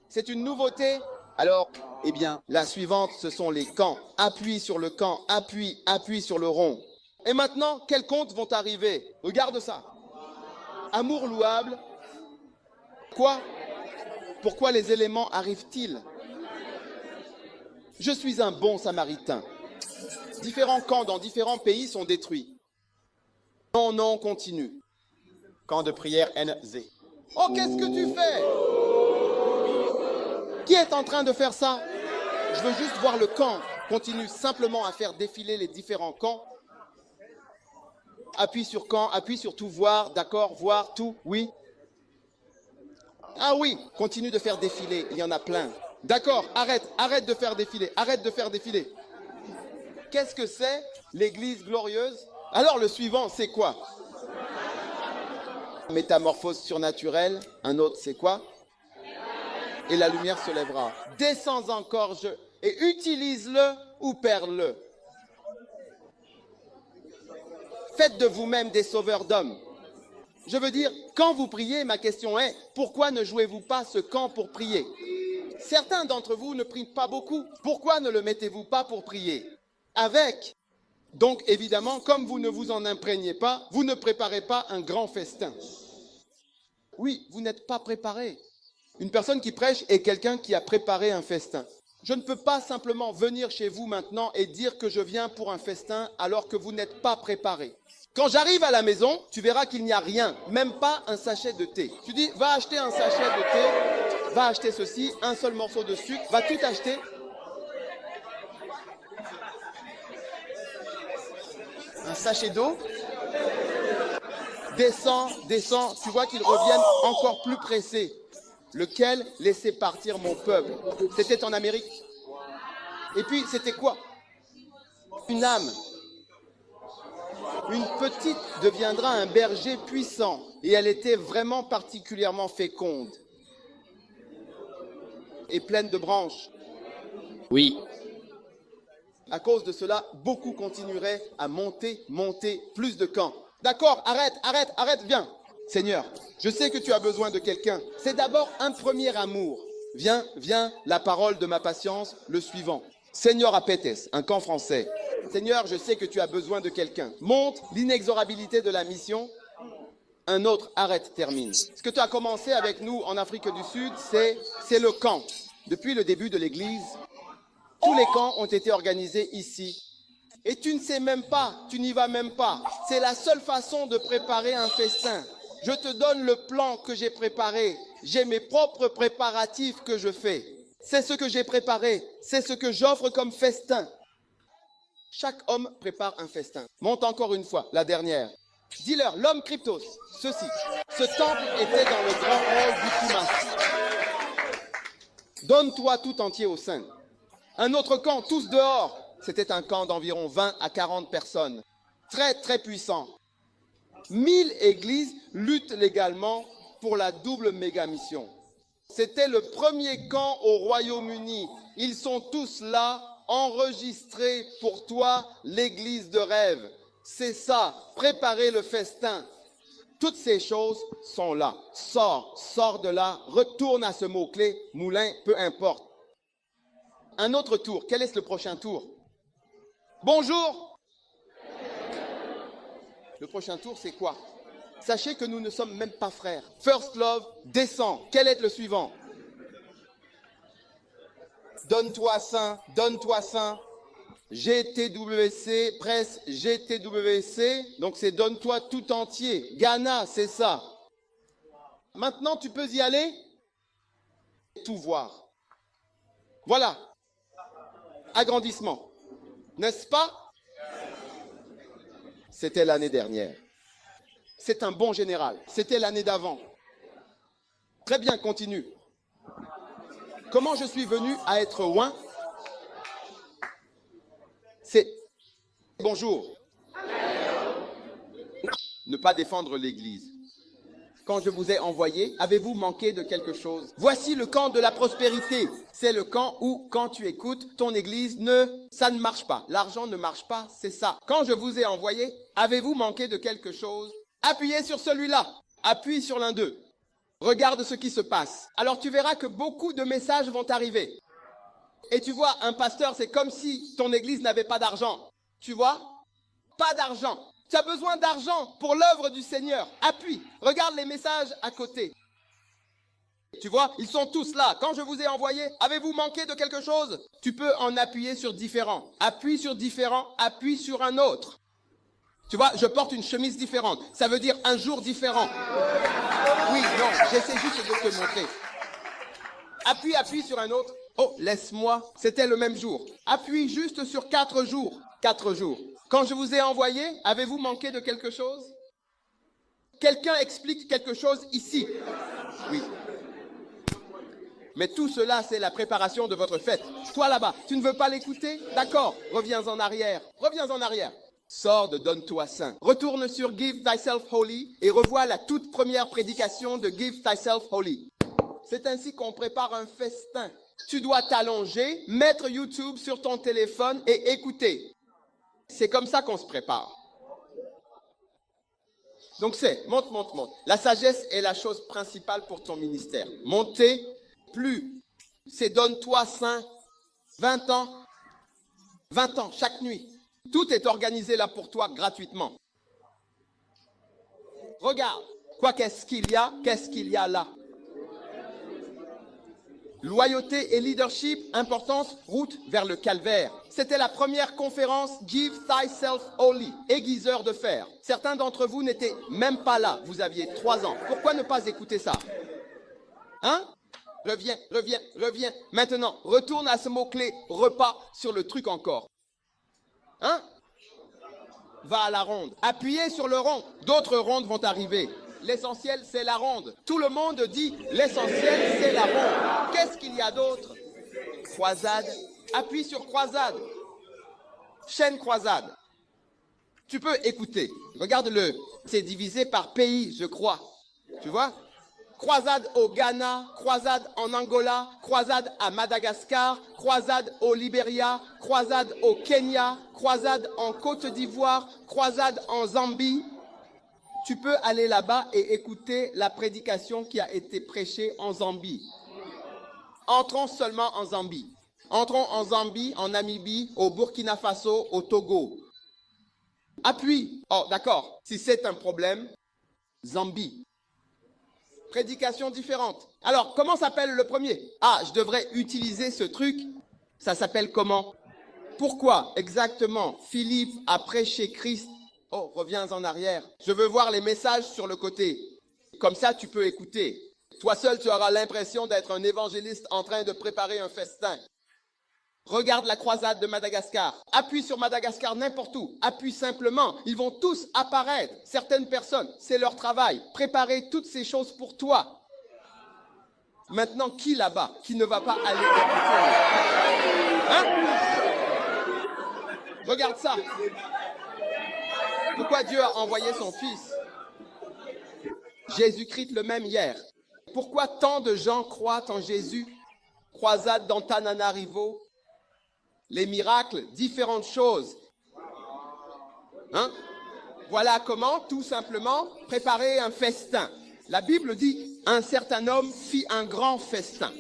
C'est une nouveauté. Alors, eh bien, la suivante, ce sont les camps. Appuie sur le camp, appuie sur le rond. Et maintenant, quels comptes vont arriver? Regarde ça. Amour louable. Quoi? Pourquoi les éléments arrivent-ils? Je suis un bon samaritain. Différents camps dans différents pays sont détruits. Non, non, continue. Camp de prière NZ. Oh, qu'est-ce que tu fais? Qui est en train de faire ça? Je veux juste voir le camp. Continue simplement à faire défiler les différents camps. Appuie sur camp, appuie sur tout, voir, d'accord, voir, tout, oui. Ah oui, continue de faire défiler, il y en a plein. D'accord, arrête de faire défiler, arrête de faire défiler. Qu'est-ce que c'est, l'église glorieuse? Alors le suivant, c'est quoi? Métamorphose surnaturelle, un autre, c'est quoi? Et la lumière se lèvera. Descends encore, et utilise-le ou perds-le. Faites de vous-même des sauveurs d'hommes. Je veux dire, quand vous priez, ma question est, pourquoi ne jouez-vous pas ce camp pour prier? Certains d'entre vous ne prient pas beaucoup. Pourquoi ne le mettez-vous pas pour prier? Avec. Donc, évidemment, comme vous ne vous en imprégnez pas, vous ne préparez pas un grand festin. Oui, vous n'êtes pas préparé. Une personne qui prêche est quelqu'un qui a préparé un festin. Je ne peux pas simplement venir chez vous maintenant et dire que je viens pour un festin alors que vous n'êtes pas préparé. Quand j'arrive à la maison, tu verras qu'il n'y a rien, même pas un sachet de thé. Tu dis, va acheter un sachet de thé, va acheter ceci, un seul morceau de sucre, va tout acheter. un sachet d'eau. Descends, descends, tu vois qu'ils reviennent encore plus pressés. Lequel laissez partir mon peuple? C'était en Amérique. Et puis, c'était quoi? Une âme. Une petite deviendra un berger puissant. Et elle était vraiment particulièrement féconde. Et pleine de branches. Oui. À cause de cela, beaucoup continueraient à monter, plus de camps. D'accord, arrête, viens. Seigneur, je sais que tu as besoin de quelqu'un. C'est d'abord un premier amour. Viens, la parole de ma patience, le suivant. Seigneur Apetes, un camp français. Seigneur, je sais que tu as besoin de quelqu'un. Montre l'inexorabilité de la mission. Un autre, arrête, termine. Ce que tu as commencé avec nous en Afrique du Sud, c'est le camp. Depuis le début de l'Église, tous les camps ont été organisés ici. Et tu ne sais même pas, tu n'y vas même pas. C'est la seule façon de préparer un festin. Je te donne le plan que j'ai préparé. J'ai mes propres préparatifs que je fais. C'est ce que j'ai préparé. C'est ce que j'offre comme festin. Chaque homme prépare un festin. Monte encore une fois, la dernière. Dis-leur, l'homme Cryptos, ceci. Ce temple était dans le grand hall du Kumas. Donne-toi tout entier au sein. Un autre camp, tous dehors. C'était un camp d'environ 20 à 40 personnes. Très, très puissant. 1000 églises luttent légalement pour la double méga-mission. C'était le premier camp au Royaume-Uni. Ils sont tous là, enregistrés pour toi, l'église de rêve. C'est ça, préparer le festin. Toutes ces choses sont là. Sors de là, retourne à ce mot-clé, moulin, peu importe. Un autre tour. Quel est le prochain tour? Bonjour. Le prochain tour, c'est quoi? Sachez que nous ne sommes même pas frères. First Love, descend. Quel est le suivant? Donne-toi saint, donne-toi saint. GTWC, presse GTWC. Donc c'est donne-toi tout entier. Ghana, c'est ça. Maintenant, tu peux y aller? Tout voir. Voilà. Agrandissement. N'est-ce pas? C'était l'année dernière. C'est un bon général. C'était l'année d'avant. Très bien, continue. Comment je suis venu à être oint? C'est bonjour. Ne pas défendre l'Église. Quand je vous ai envoyé, avez-vous manqué de quelque chose? Voici le camp de la prospérité. C'est le camp où, quand tu écoutes, ton Église ça ne marche pas. L'argent ne marche pas, c'est ça. Quand je vous ai envoyé, avez-vous manqué de quelque chose? Appuyez sur celui-là. Appuie sur l'un d'eux. Regarde ce qui se passe. Alors tu verras que beaucoup de messages vont arriver. Et tu vois, un pasteur, c'est comme si ton Église n'avait pas d'argent. Tu vois? Pas d'argent. Tu as besoin d'argent pour l'œuvre du Seigneur. Appuie. Regarde les messages à côté. Tu vois, ils sont tous là. Quand je vous ai envoyé, avez-vous manqué de quelque chose? Tu peux en appuyer sur différents. Appuie sur différents, appuie sur un autre. Tu vois, je porte une chemise différente. Ça veut dire un jour différent. Oui, non, j'essaie juste de te montrer. Appuie sur un autre. Oh, laisse-moi. C'était le même jour. Appuie juste sur 4 jours. 4 jours. Quand je vous ai envoyé, avez-vous manqué de quelque chose? Quelqu'un explique quelque chose ici? Oui. Mais tout cela, c'est la préparation de votre fête. Toi là-bas, tu ne veux pas l'écouter? D'accord, reviens en arrière. Reviens en arrière. Sors de Donne-toi saint. Retourne sur Give Thyself Holy et revois la toute première prédication de Give Thyself Holy. C'est ainsi qu'on prépare un festin. Tu dois t'allonger, mettre YouTube sur ton téléphone et écouter. C'est comme ça qu'on se prépare. Donc monte. La sagesse est la chose principale pour ton ministère. Monter, plus. C'est donne-toi saint. 20 ans, chaque nuit. Tout est organisé là pour toi gratuitement. Regarde, qu'est-ce qu'il y a là? Loyauté et leadership, importance, route vers le calvaire. C'était la première conférence Give Thyself Holy, aiguiseur de fer. Certains d'entre vous n'étaient même pas là, vous aviez 3 ans. Pourquoi ne pas écouter ça? Hein? Reviens. Maintenant, retourne à ce mot-clé, repas, sur le truc encore. Hein? va à la ronde. Appuyez sur le rond. D'autres rondes vont arriver. L'essentiel, c'est la ronde. Tout le monde dit l'essentiel, c'est la ronde. Qu'est-ce qu'il y a d'autre? Croisade. Appuie sur croisade. Chaîne croisade. Tu peux écouter. Regarde-le. C'est divisé par pays, je crois. Tu vois? Croisade au Ghana, croisade en Angola, croisade à Madagascar, croisade au Libéria, croisade au Kenya, croisade en Côte d'Ivoire, croisade en Zambie. Tu peux aller là-bas et écouter la prédication qui a été prêchée en Zambie. Entrons seulement en Zambie. Entrons en Zambie, en Namibie, au Burkina Faso, au Togo. Appuie. Oh, d'accord. Si c'est un problème, Zambie. Prédication différente. Alors, comment s'appelle le premier? Ah, je devrais utiliser ce truc. Ça s'appelle comment? Pourquoi exactement Philippe a prêché Christ? Oh, reviens en arrière. Je veux voir les messages sur le côté. Comme ça, tu peux écouter. Toi seul, tu auras l'impression d'être un évangéliste en train de préparer un festin. Regarde la croisade de Madagascar. Appuie sur Madagascar n'importe où. Appuie simplement. Ils vont tous apparaître. Certaines personnes, c'est leur travail. Préparer toutes ces choses pour toi. Maintenant, qui là-bas, qui ne va pas aller écouter? Hein? Regarde ça. Pourquoi Dieu a envoyé son Fils? Jésus-Christ le même hier. Pourquoi tant de gens croient en Jésus? Croisade d'Antananarivo. Les miracles, différentes choses. Hein? Voilà comment, tout simplement, préparer un festin. La Bible dit, un certain homme fit un grand festin.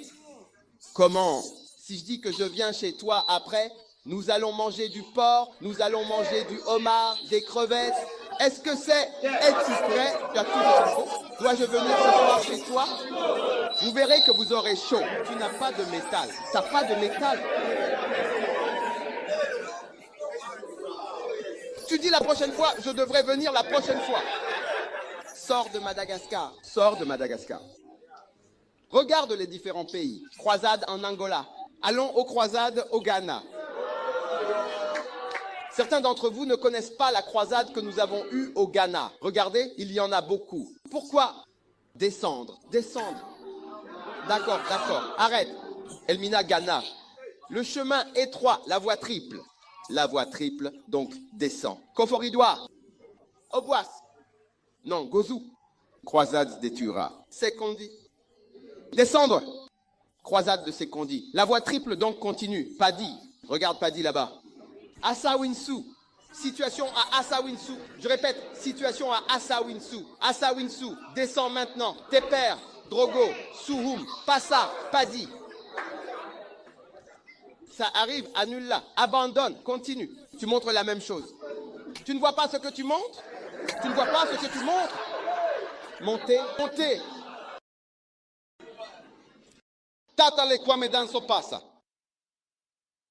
Comment? Si je dis que je viens chez toi après, nous allons manger du porc, nous allons manger du homard, des crevettes. Est-ce que c'est es-tu prêt? Tu as tout ce qu'il faut. Dois-je venir ce soir chez toi? Vous verrez que vous aurez chaud. Tu n'as pas de métal. Tu n'as pas de métal. Tu dis la prochaine fois, je devrais venir la prochaine fois. Sors de Madagascar. Sors de Madagascar. Regarde les différents pays. Croisade en Angola. Allons aux croisades au Ghana. Certains d'entre vous ne connaissent pas la croisade que nous avons eue au Ghana. Regardez, il y en a beaucoup. Pourquoi descendre? Descendre. D'accord, d'accord. Arrête. Elmina Ghana. Le chemin étroit, la voie triple. La voie triple, donc descend. Koforidwa. Oboas. Non, Gozou. Croisade des Turas. Sekondi. Descendre. Croisade de Sekondi. La voie triple, donc, continue. Padi. Regarde Padi là-bas. Assawinsu. Situation à Assawinsu. Je répète, situation à Assawinsu. Assawinsu. Descends maintenant. Teper. Drogo. Souhoum. Passa. Padi. Ça arrive, annule-la. Abandonne. Continue. Tu montres la même chose. Tu ne vois pas ce que tu montres? Tu ne vois pas ce que tu montres? Montez. Montez. Tatale kwame danso passa.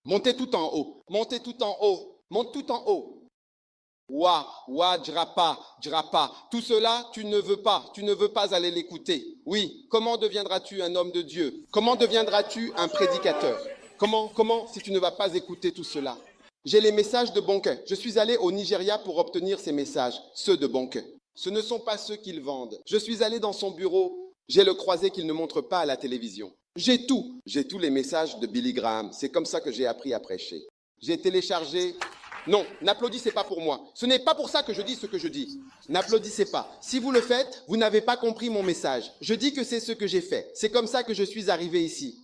Montez tout en haut. Montez tout en haut. Monte tout en haut. Wa, drapa. Tout cela, tu ne veux pas. Tu ne veux pas aller l'écouter. Oui. Comment deviendras-tu un homme de Dieu? Comment deviendras-tu un prédicateur? Comment, si tu ne vas pas écouter tout cela? J'ai les messages de Bonquin. Je suis allé au Nigeria pour obtenir ces messages, ceux de Bonquin. Ce ne sont pas ceux qu'ils vendent. Je suis allé dans son bureau. J'ai le croisé qu'il ne montre pas à la télévision. J'ai tout. J'ai tous les messages de Billy Graham. C'est comme ça que j'ai appris à prêcher. J'ai téléchargé. Non, n'applaudissez pas pour moi. Ce n'est pas pour ça que je dis ce que je dis. N'applaudissez pas. Si vous le faites, vous n'avez pas compris mon message. Je dis que c'est ce que j'ai fait. C'est comme ça que je suis arrivé ici.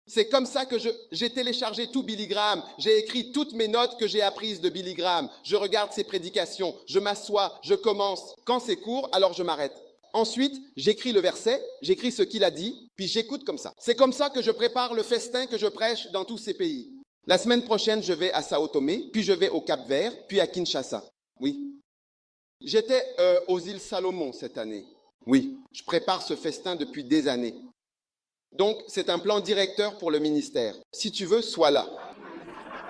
C'est comme ça que j'ai téléchargé tout Billy Graham. J'ai écrit toutes mes notes que j'ai apprises de Billy Graham. Je regarde ses prédications. Je m'assois. Je commence. Quand c'est court, alors je m'arrête. Ensuite, j'écris le verset, j'écris ce qu'il a dit, puis j'écoute comme ça. C'est comme ça que je prépare le festin que je prêche dans tous ces pays. La semaine prochaine, je vais à Sao Tomé, puis je vais au Cap-Vert, puis à Kinshasa. Oui. J'étais aux îles Salomon cette année. Oui, je prépare ce festin depuis des années. Donc, c'est un plan directeur pour le ministère. Si tu veux, sois là.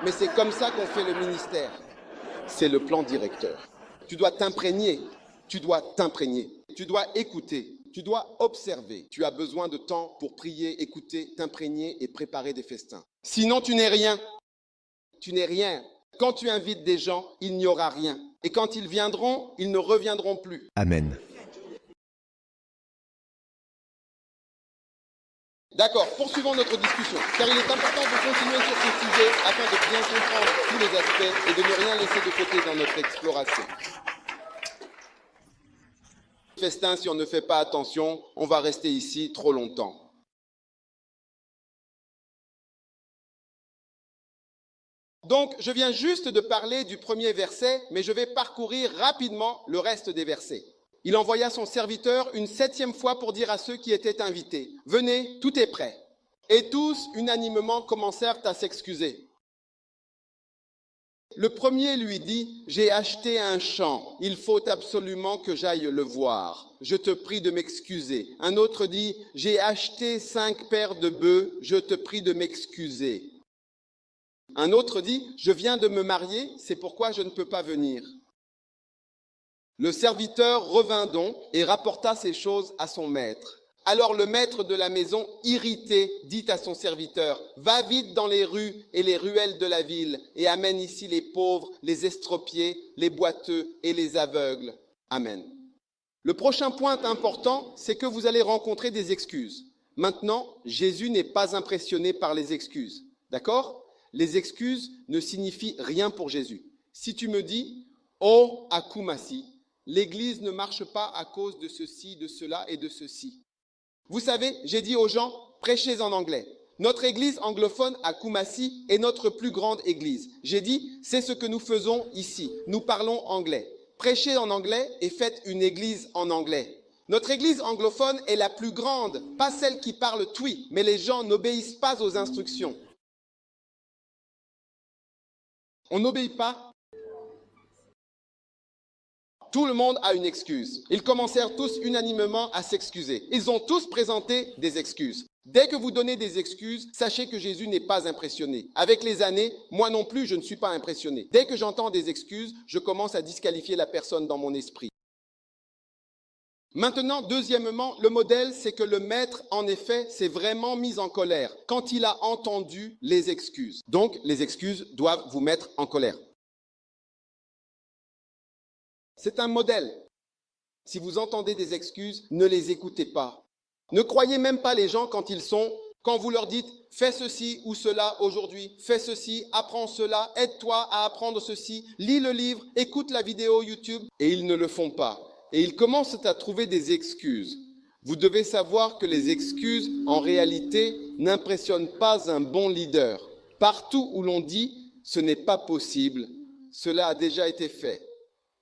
Mais c'est comme ça qu'on fait le ministère. C'est le plan directeur. Tu dois t'imprégner. Tu dois t'imprégner. Tu dois écouter. Tu dois observer. Tu as besoin de temps pour prier, écouter, t'imprégner et préparer des festins. Sinon, tu n'es rien. Tu n'es rien. Quand tu invites des gens, il n'y aura rien. Et quand ils viendront, ils ne reviendront plus. Amen. D'accord, poursuivons notre discussion, car il est important de continuer sur ce sujet afin de bien comprendre tous les aspects et de ne rien laisser de côté dans notre exploration. Festin, si on ne fait pas attention, on va rester ici trop longtemps. Donc, je viens juste de parler du premier verset, mais je vais parcourir rapidement le reste des versets. Il envoya son serviteur une 7e fois pour dire à ceux qui étaient invités, « Venez, tout est prêt. » Et tous, unanimement, commencèrent à s'excuser. Le premier lui dit, « J'ai acheté un champ, il faut absolument que j'aille le voir. Je te prie de m'excuser. » Un autre dit, « J'ai acheté 5 paires de bœufs, je te prie de m'excuser. » Un autre dit, « Je viens de me marier, c'est pourquoi je ne peux pas venir. » Le serviteur revint donc et rapporta ces choses à son maître. Alors le maître de la maison, irrité, dit à son serviteur, « Va vite dans les rues et les ruelles de la ville et amène ici les pauvres, les estropiés, les boiteux et les aveugles. » Amen. Le prochain point important, c'est que vous allez rencontrer des excuses. Maintenant, Jésus n'est pas impressionné par les excuses. D'accord ? Les excuses ne signifient rien pour Jésus. Si tu me dis, « Oh, à Koumassi, l'Église ne marche pas à cause de ceci, de cela et de ceci. » Vous savez, j'ai dit aux gens, prêchez en anglais. Notre église anglophone à Koumassi est notre plus grande église. J'ai dit, c'est ce que nous faisons ici. Nous parlons anglais. Prêchez en anglais et faites une église en anglais. Notre église anglophone est la plus grande, pas celle qui parle twi, mais les gens n'obéissent pas aux instructions. On n'obéit pas. Tout le monde a une excuse. Ils commencèrent tous unanimement à s'excuser. Ils ont tous présenté des excuses. Dès que vous donnez des excuses, sachez que Jésus n'est pas impressionné. Avec les années, moi non plus, je ne suis pas impressionné. Dès que j'entends des excuses, je commence à disqualifier la personne dans mon esprit. Maintenant, deuxièmement, le modèle, c'est que le maître, en effet, s'est vraiment mis en colère quand il a entendu les excuses. Donc, les excuses doivent vous mettre en colère. C'est un modèle. Si vous entendez des excuses, ne les écoutez pas. Ne croyez même pas les gens quand vous leur dites « fais ceci ou cela aujourd'hui, fais ceci, apprends cela, aide-toi à apprendre ceci, lis le livre, écoute la vidéo YouTube » et ils ne le font pas. Et ils commencent à trouver des excuses. Vous devez savoir que les excuses, en réalité, n'impressionnent pas un bon leader. Partout où l'on dit « ce n'est pas possible », cela a déjà été fait.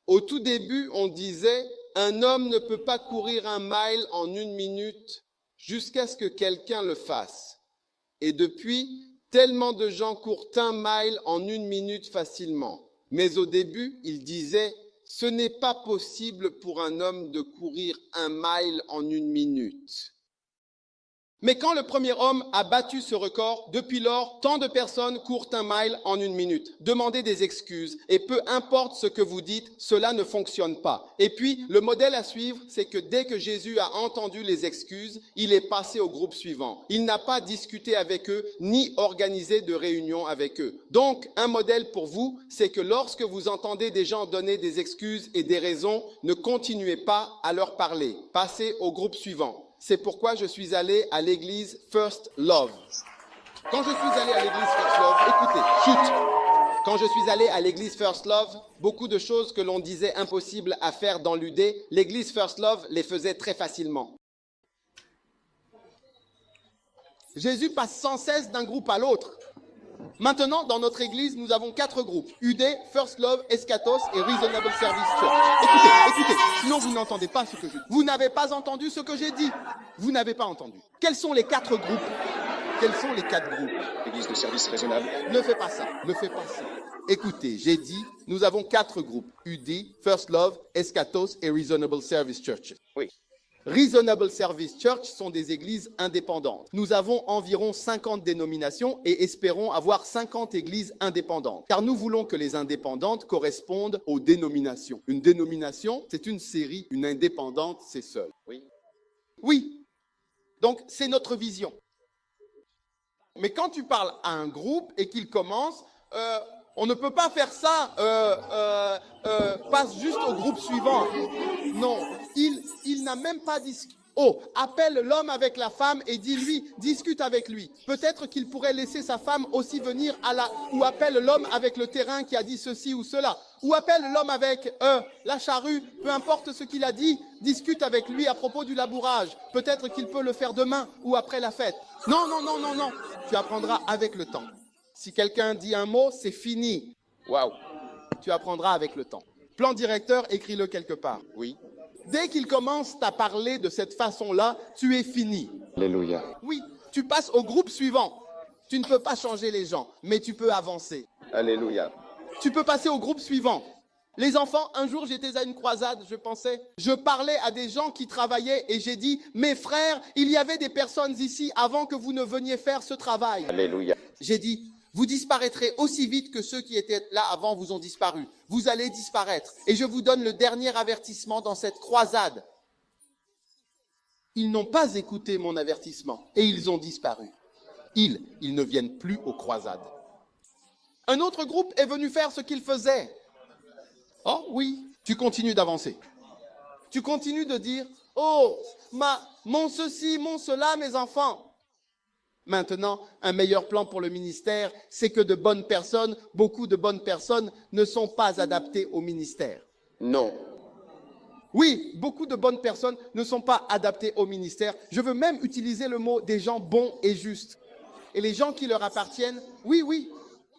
Au tout début, on disait « un homme ne peut pas courir 1 mile en 1 minute jusqu'à ce que quelqu'un le fasse ». Et depuis, tellement de gens courent 1 mile en 1 minute facilement. Mais au début, ils disaient « ce n'est pas possible pour un homme de courir 1 mile en 1 minute ». Mais quand le premier homme a battu ce record, depuis lors, tant de personnes courent 1 mile en 1 minute. Demandez des excuses et peu importe ce que vous dites, cela ne fonctionne pas. Et puis, le modèle à suivre, c'est que dès que Jésus a entendu les excuses, il est passé au groupe suivant. Il n'a pas discuté avec eux, ni organisé de réunion avec eux. Donc, un modèle pour vous, c'est que lorsque vous entendez des gens donner des excuses et des raisons, ne continuez pas à leur parler. Passez au groupe suivant. C'est pourquoi je suis allé à l'église First Love. Quand je suis allé à l'église First Love, écoutez, chut. Quand je suis allé à l'église First Love, beaucoup de choses que l'on disait impossibles à faire dans l'UD, l'église First Love les faisait très facilement. Jésus passe sans cesse d'un groupe à l'autre. Maintenant, dans notre église, nous avons 4 groupes. UD, First Love, Eschatos et Reasonable Service Church. Écoutez, sinon vous n'entendez pas ce que je dis. Vous n'avez pas entendu ce que j'ai dit. Vous n'avez pas entendu. Quels sont les 4 groupes? Quels sont les 4 groupes? Église de service raisonnable. Ne fais pas ça, ne fais pas ça. Écoutez, j'ai dit, nous avons 4 groupes. UD, First Love, Eschatos et Reasonable Service Church. Oui. Reasonable Service Church sont des églises indépendantes. Nous avons environ 50 dénominations et espérons avoir 50 églises indépendantes. Car nous voulons que les indépendantes correspondent aux dénominations. Une dénomination, c'est une série. Une indépendante, c'est seul. Oui. Oui. Donc, c'est notre vision. Mais quand tu parles à un groupe et qu'il commence, On ne peut pas faire ça, passe juste au groupe suivant. Non, il n'a même pas discuté. Oh, appelle l'homme avec la femme et dis-lui, discute avec lui. Peut-être qu'il pourrait laisser sa femme aussi venir ou appelle l'homme avec le terrain qui a dit ceci ou cela. Ou appelle l'homme avec la charrue, peu importe ce qu'il a dit, discute avec lui à propos du labourage. Peut-être qu'il peut le faire demain ou après la fête. Non, non, non, non, non. Tu apprendras avec le temps. Si quelqu'un dit un mot, c'est fini. Waouh. Tu apprendras avec le temps. Plan directeur, écris-le quelque part. Oui. Dès qu'il commence à parler de cette façon-là, tu es fini. Alléluia. Oui, tu passes au groupe suivant. Tu ne peux pas changer les gens, mais tu peux avancer. Alléluia. Tu peux passer au groupe suivant. Les enfants, un jour, j'étais à une croisade, je parlais à des gens qui travaillaient et j'ai dit, mes frères, il y avait des personnes ici avant que vous ne veniez faire ce travail. Alléluia. J'ai dit, vous disparaîtrez aussi vite que ceux qui étaient là avant vous ont disparu. Vous allez disparaître. Et je vous donne le dernier avertissement dans cette croisade. Ils n'ont pas écouté mon avertissement et ils ont disparu. Ils ne viennent plus aux croisades. Un autre groupe est venu faire ce qu'il faisait. Oh oui, tu continues d'avancer. Tu continues de dire, oh, mon ceci, mon cela, mes enfants. Maintenant, un meilleur plan pour le ministère, c'est que de bonnes personnes, beaucoup de bonnes personnes ne sont pas adaptées au ministère. Non. Oui, beaucoup de bonnes personnes ne sont pas adaptées au ministère. Je veux même utiliser le mot des gens bons et justes. Et les gens qui leur appartiennent, oui, oui.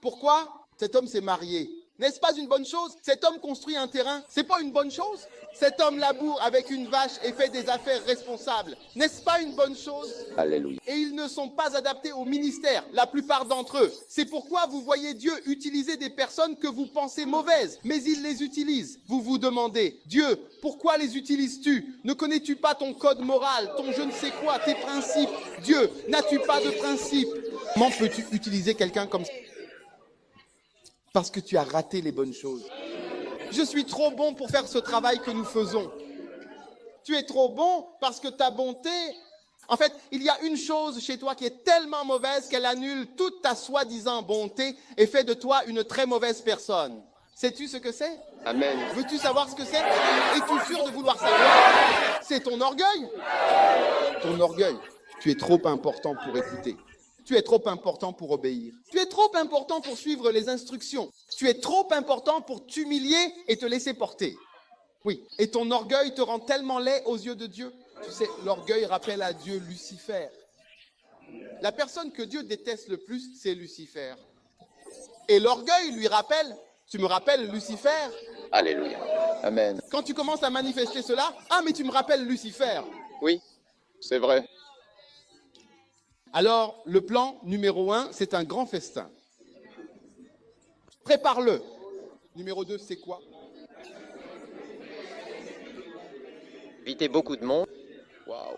Pourquoi? Cet homme s'est marié. N'est-ce pas une bonne chose? Cet homme construit un terrain. C'est pas une bonne chose? Cet homme laboure avec une vache et fait des affaires responsables. N'est-ce pas une bonne chose? Alléluia. Et ils ne sont pas adaptés au ministère, la plupart d'entre eux. C'est pourquoi vous voyez Dieu utiliser des personnes que vous pensez mauvaises, mais il les utilise. Vous vous demandez, Dieu, pourquoi les utilises-tu? Ne connais-tu pas ton code moral, ton je ne sais quoi, tes principes? Dieu, n'as-tu pas de principes? Comment peux-tu utiliser quelqu'un comme ça? Parce que tu as raté les bonnes choses. Je suis trop bon pour faire ce travail que nous faisons. Tu es trop bon parce que ta bonté... En fait, il y a une chose chez toi qui est tellement mauvaise qu'elle annule toute ta soi-disant bonté et fait de toi une très mauvaise personne. Sais-tu ce que c'est? Amen. Veux-tu savoir ce que c'est? Es-tu sûr de vouloir savoir? C'est ton orgueil. Ton orgueil. Tu es trop important pour écouter. Tu es trop important pour obéir. Tu es trop important pour suivre les instructions. Tu es trop important pour t'humilier et te laisser porter. Oui, et ton orgueil te rend tellement laid aux yeux de Dieu. Tu sais, l'orgueil rappelle à Dieu Lucifer. La personne que Dieu déteste le plus, c'est Lucifer. Et l'orgueil lui rappelle, tu me rappelles Lucifer? Alléluia. Amen. Quand tu commences à manifester cela, ah mais tu me rappelles Lucifer. Oui, c'est vrai. Alors, le plan numéro 1, c'est un grand festin. Prépare-le. Numéro 2, c'est quoi? Éviter beaucoup de monde. Waouh.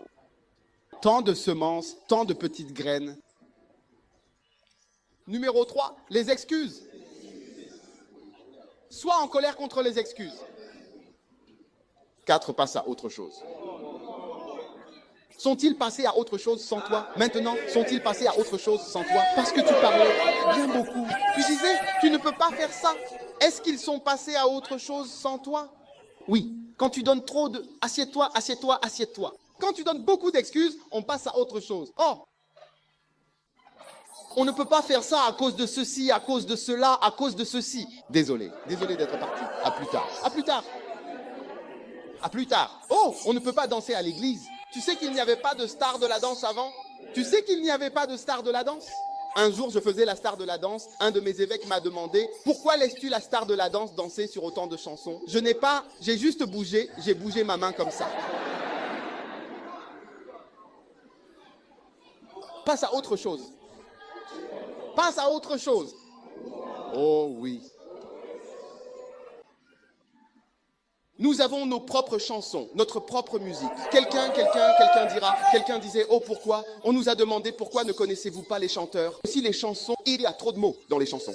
Tant de semences, tant de petites graines. Numéro 3, les excuses. Sois en colère contre les excuses. 4, passe à autre chose. Sont-ils passés à autre chose sans toi? Maintenant, sont-ils passés à autre chose sans toi? Parce que tu parlais bien beaucoup. Tu disais, tu ne peux pas faire ça. Est-ce qu'ils sont passés à autre chose sans toi? Oui. Quand tu donnes trop de « assieds-toi, assieds-toi, assieds-toi ». Quand tu donnes beaucoup d'excuses, on passe à autre chose. Oh! On ne peut pas faire ça à cause de ceci, à cause de cela, à cause de ceci. Désolé. Désolé d'être parti. À plus tard. À plus tard. À plus tard. Oh! On ne peut pas danser à l'église. Tu sais qu'il n'y avait pas de star de la danse avant? Tu sais qu'il n'y avait pas de star de la danse? Un jour, je faisais la star de la danse. Un de mes évêques m'a demandé « Pourquoi laisses-tu la star de la danse danser sur autant de chansons ?» J'ai juste bougé, j'ai bougé ma main comme ça. Passe à autre chose. Passe à autre chose. Oh oui. Nous avons nos propres chansons, notre propre musique. Quelqu'un dira, quelqu'un disait, oh pourquoi? On nous a demandé pourquoi ne connaissez-vous pas les chanteurs? Aussi les chansons, il y a trop de mots dans les chansons.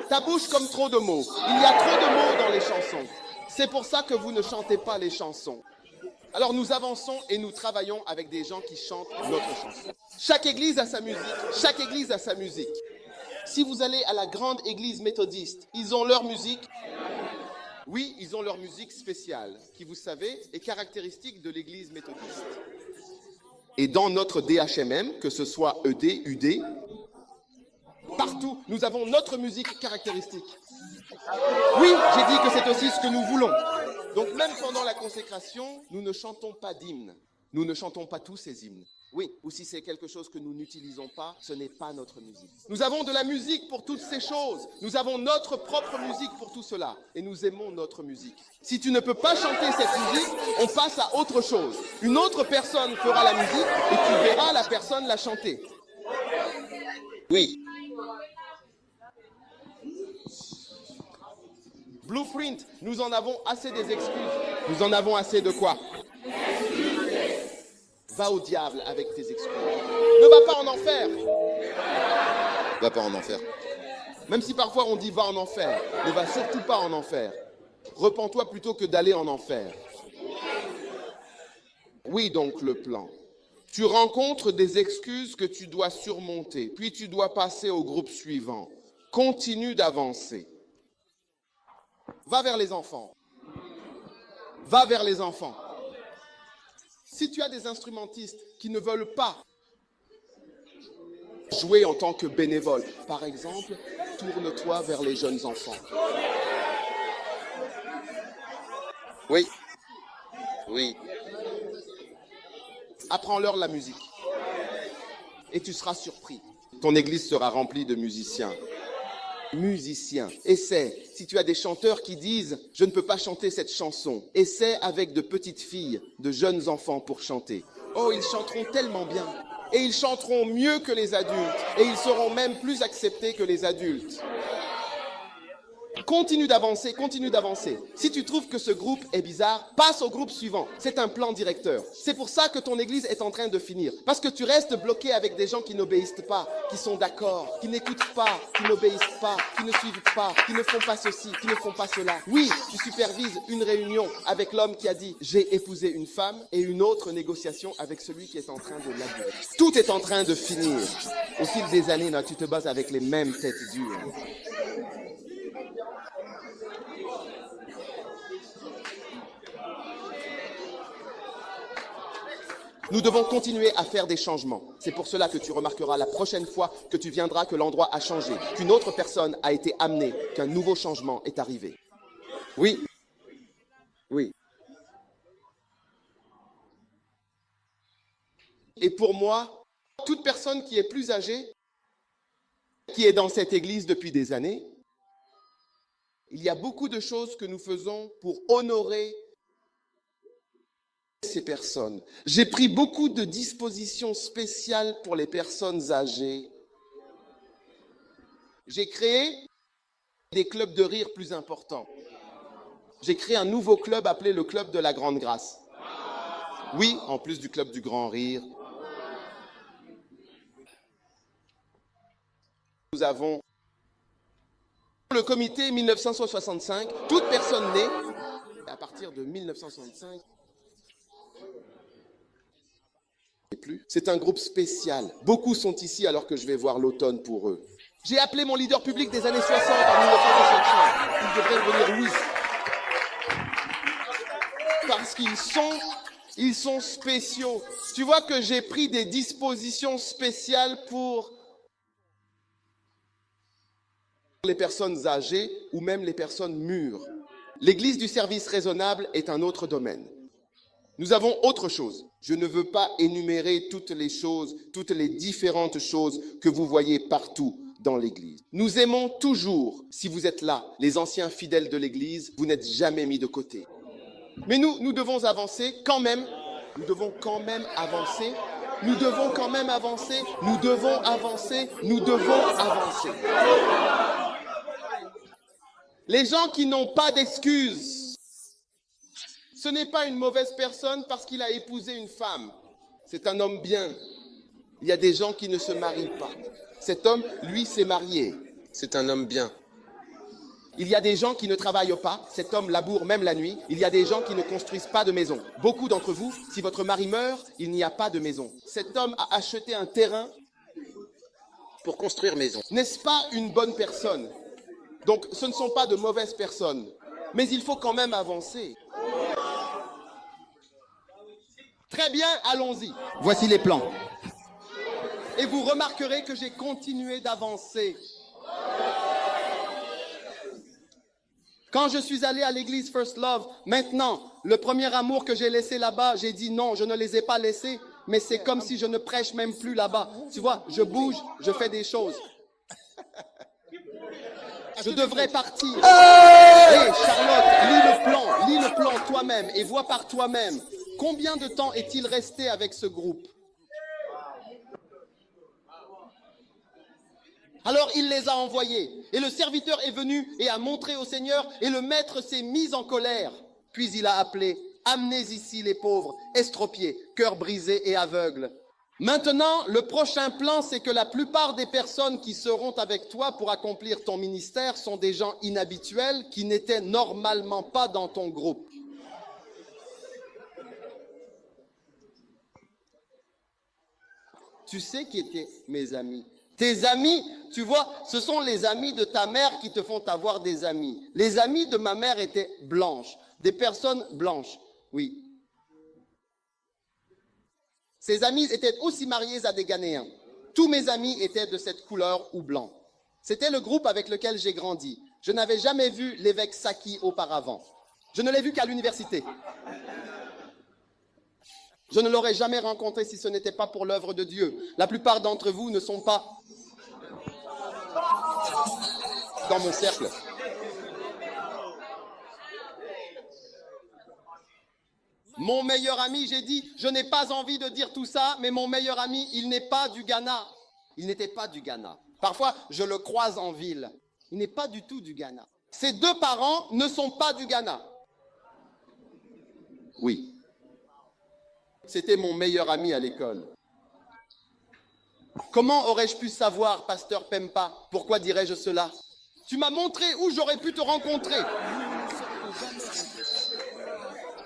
Ta bouche comme trop de mots. Il y a trop de mots dans les chansons. C'est pour ça que vous ne chantez pas les chansons. Alors nous avançons et nous travaillons avec des gens qui chantent notre chanson. Chaque église a sa musique, chaque église a sa musique. Si vous allez à la grande église méthodiste, ils ont leur musique. Oui, ils ont leur musique spéciale, qui, vous savez, est caractéristique de l'église méthodiste. Et dans notre DHMM, que ce soit ED, UD, partout, nous avons notre musique caractéristique. Oui, j'ai dit que c'est aussi ce que nous voulons. Donc même pendant la consécration, nous ne chantons pas d'hymne. Nous ne chantons pas tous ces hymnes. Oui, ou si c'est quelque chose que nous n'utilisons pas, ce n'est pas notre musique. Nous avons de la musique pour toutes ces choses. Nous avons notre propre musique pour tout cela. Et nous aimons notre musique. Si tu ne peux pas chanter cette musique, on passe à autre chose. Une autre personne fera la musique et tu verras la personne la chanter. Oui, Blueprint, nous en avons assez des excuses. Nous en avons assez de quoi? Va au diable avec tes excuses. Ne va pas en enfer. va pas en enfer. Même si parfois on dit va en enfer, ne va surtout pas en enfer. Repens-toi plutôt que d'aller en enfer. Oui, donc le plan. Tu rencontres des excuses que tu dois surmonter, puis tu dois passer au groupe suivant. Continue d'avancer. Va vers les enfants. Va vers les enfants. Si tu as des instrumentistes qui ne veulent pas jouer en tant que bénévole, par exemple, tourne-toi vers les jeunes enfants. Oui, oui, Apprends-leur la musique. Et tu seras surpris. Ton église sera remplie de musiciens. Musiciens. Essaie. Si tu as des chanteurs qui disent « Je ne peux pas chanter cette chanson », essaie avec de petites filles, de jeunes enfants pour chanter. Oh, ils chanteront tellement bien. Et ils chanteront mieux que les adultes. Et ils seront même plus acceptés que les adultes. Continue d'avancer, continue d'avancer. Si tu trouves que ce groupe est bizarre, passe au groupe suivant. C'est un plan directeur. C'est pour ça que ton église est en train de finir. Parce que tu restes bloqué avec des gens qui n'obéissent pas, qui sont d'accord, qui n'écoutent pas, qui n'obéissent pas, qui ne suivent pas, qui ne font pas ceci, qui ne font pas cela. Oui, tu supervises une réunion avec l'homme qui a dit « J'ai épousé une femme » et une autre négociation avec celui qui est en train de l'abjurer. Tout est en train de finir. Au fil des années, là, tu te bases avec les mêmes têtes dures. Nous devons continuer à faire des changements. C'est pour cela que tu remarqueras la prochaine fois que tu viendras que l'endroit a changé, qu'une autre personne a été amenée, qu'un nouveau changement est arrivé. oui, oui. Et pour moi, toute personne qui est plus âgée, qui est dans cette église depuis des années, il y a beaucoup de choses que nous faisons pour honorer ces personnes. J'ai pris beaucoup de dispositions spéciales pour les personnes âgées. J'ai créé des clubs de rire plus importants. J'ai créé un nouveau club appelé le Club de la Grande Grâce. Oui, en plus du Club du Grand Rire. Nous avons le comité 1965. Toute personne née à partir de 1965. C'est un groupe spécial. Beaucoup sont ici alors que je vais voir l'automne pour eux. J'ai appelé mon leader public des années 60 en 1965. Il devrait venir, oui. Parce qu'ils sont spéciaux. Tu vois que j'ai pris des dispositions spéciales pour les personnes âgées ou même les personnes mûres. L'église du service raisonnable est un autre domaine. Nous avons autre chose. Je ne veux pas énumérer toutes les choses, toutes les différentes choses que vous voyez partout dans l'Église. Nous aimons toujours, si vous êtes là, les anciens fidèles de l'Église, vous n'êtes jamais mis de côté. Mais nous devons avancer quand même. Nous devons quand même avancer. Nous devons quand même avancer. Nous devons avancer. Nous devons avancer. Les gens qui n'ont pas d'excuses, ce n'est pas une mauvaise personne parce qu'il a épousé une femme. C'est un homme bien. Il y a des gens qui ne se marient pas. Cet homme, lui, s'est marié. C'est un homme bien. Il y a des gens qui ne travaillent pas. Cet homme laboure même la nuit. Il y a des gens qui ne construisent pas de maison. Beaucoup d'entre vous, si votre mari meurt, il n'y a pas de maison. Cet homme a acheté un terrain pour construire maison. N'est-ce pas une bonne personne? Donc ce ne sont pas de mauvaises personnes, mais il faut quand même avancer. Très bien, allons-y. Voici les plans. Et vous remarquerez que j'ai continué d'avancer. Quand je suis allé à l'église First Love, maintenant, le premier amour que j'ai laissé là-bas, j'ai dit non, je ne les ai pas laissés, mais c'est comme si je ne prêche même plus là-bas. Tu vois, je bouge, je fais des choses. Je devrais partir. Hé, Charlotte, lis le plan toi-même et vois par toi-même. Combien de temps est-il resté avec ce groupe? Alors il les a envoyés, et le serviteur est venu et a montré au Seigneur, et le maître s'est mis en colère. Puis il a appelé, amenez ici les pauvres, estropiés, cœurs brisés et aveugles. Maintenant, le prochain plan, c'est que la plupart des personnes qui seront avec toi pour accomplir ton ministère sont des gens inhabituels qui n'étaient normalement pas dans ton groupe. Tu sais qui étaient mes amis? Tes amis, tu vois, ce sont les amis de ta mère qui te font avoir des amis. Les amis de ma mère étaient blanches, des personnes blanches, oui. Ses amis étaient aussi mariés à des Ghanéens. Tous mes amis étaient de cette couleur ou blanc. C'était le groupe avec lequel j'ai grandi. Je n'avais jamais vu l'évêque Saki auparavant. Je ne l'ai vu qu'à l'université. Je ne l'aurais jamais rencontré si ce n'était pas pour l'œuvre de Dieu. La plupart d'entre vous ne sont pas dans mon cercle. Mon meilleur ami, j'ai dit, je n'ai pas envie de dire tout ça, mais mon meilleur ami, il n'est pas du Ghana. Il n'était pas du Ghana. Parfois, je le croise en ville. Il n'est pas du tout du Ghana. Ses deux parents ne sont pas du Ghana. Oui. C'était mon meilleur ami à l'école. Comment aurais-je pu savoir, pasteur Pempa? Pourquoi dirais-je cela? Tu m'as montré où j'aurais pu te rencontrer.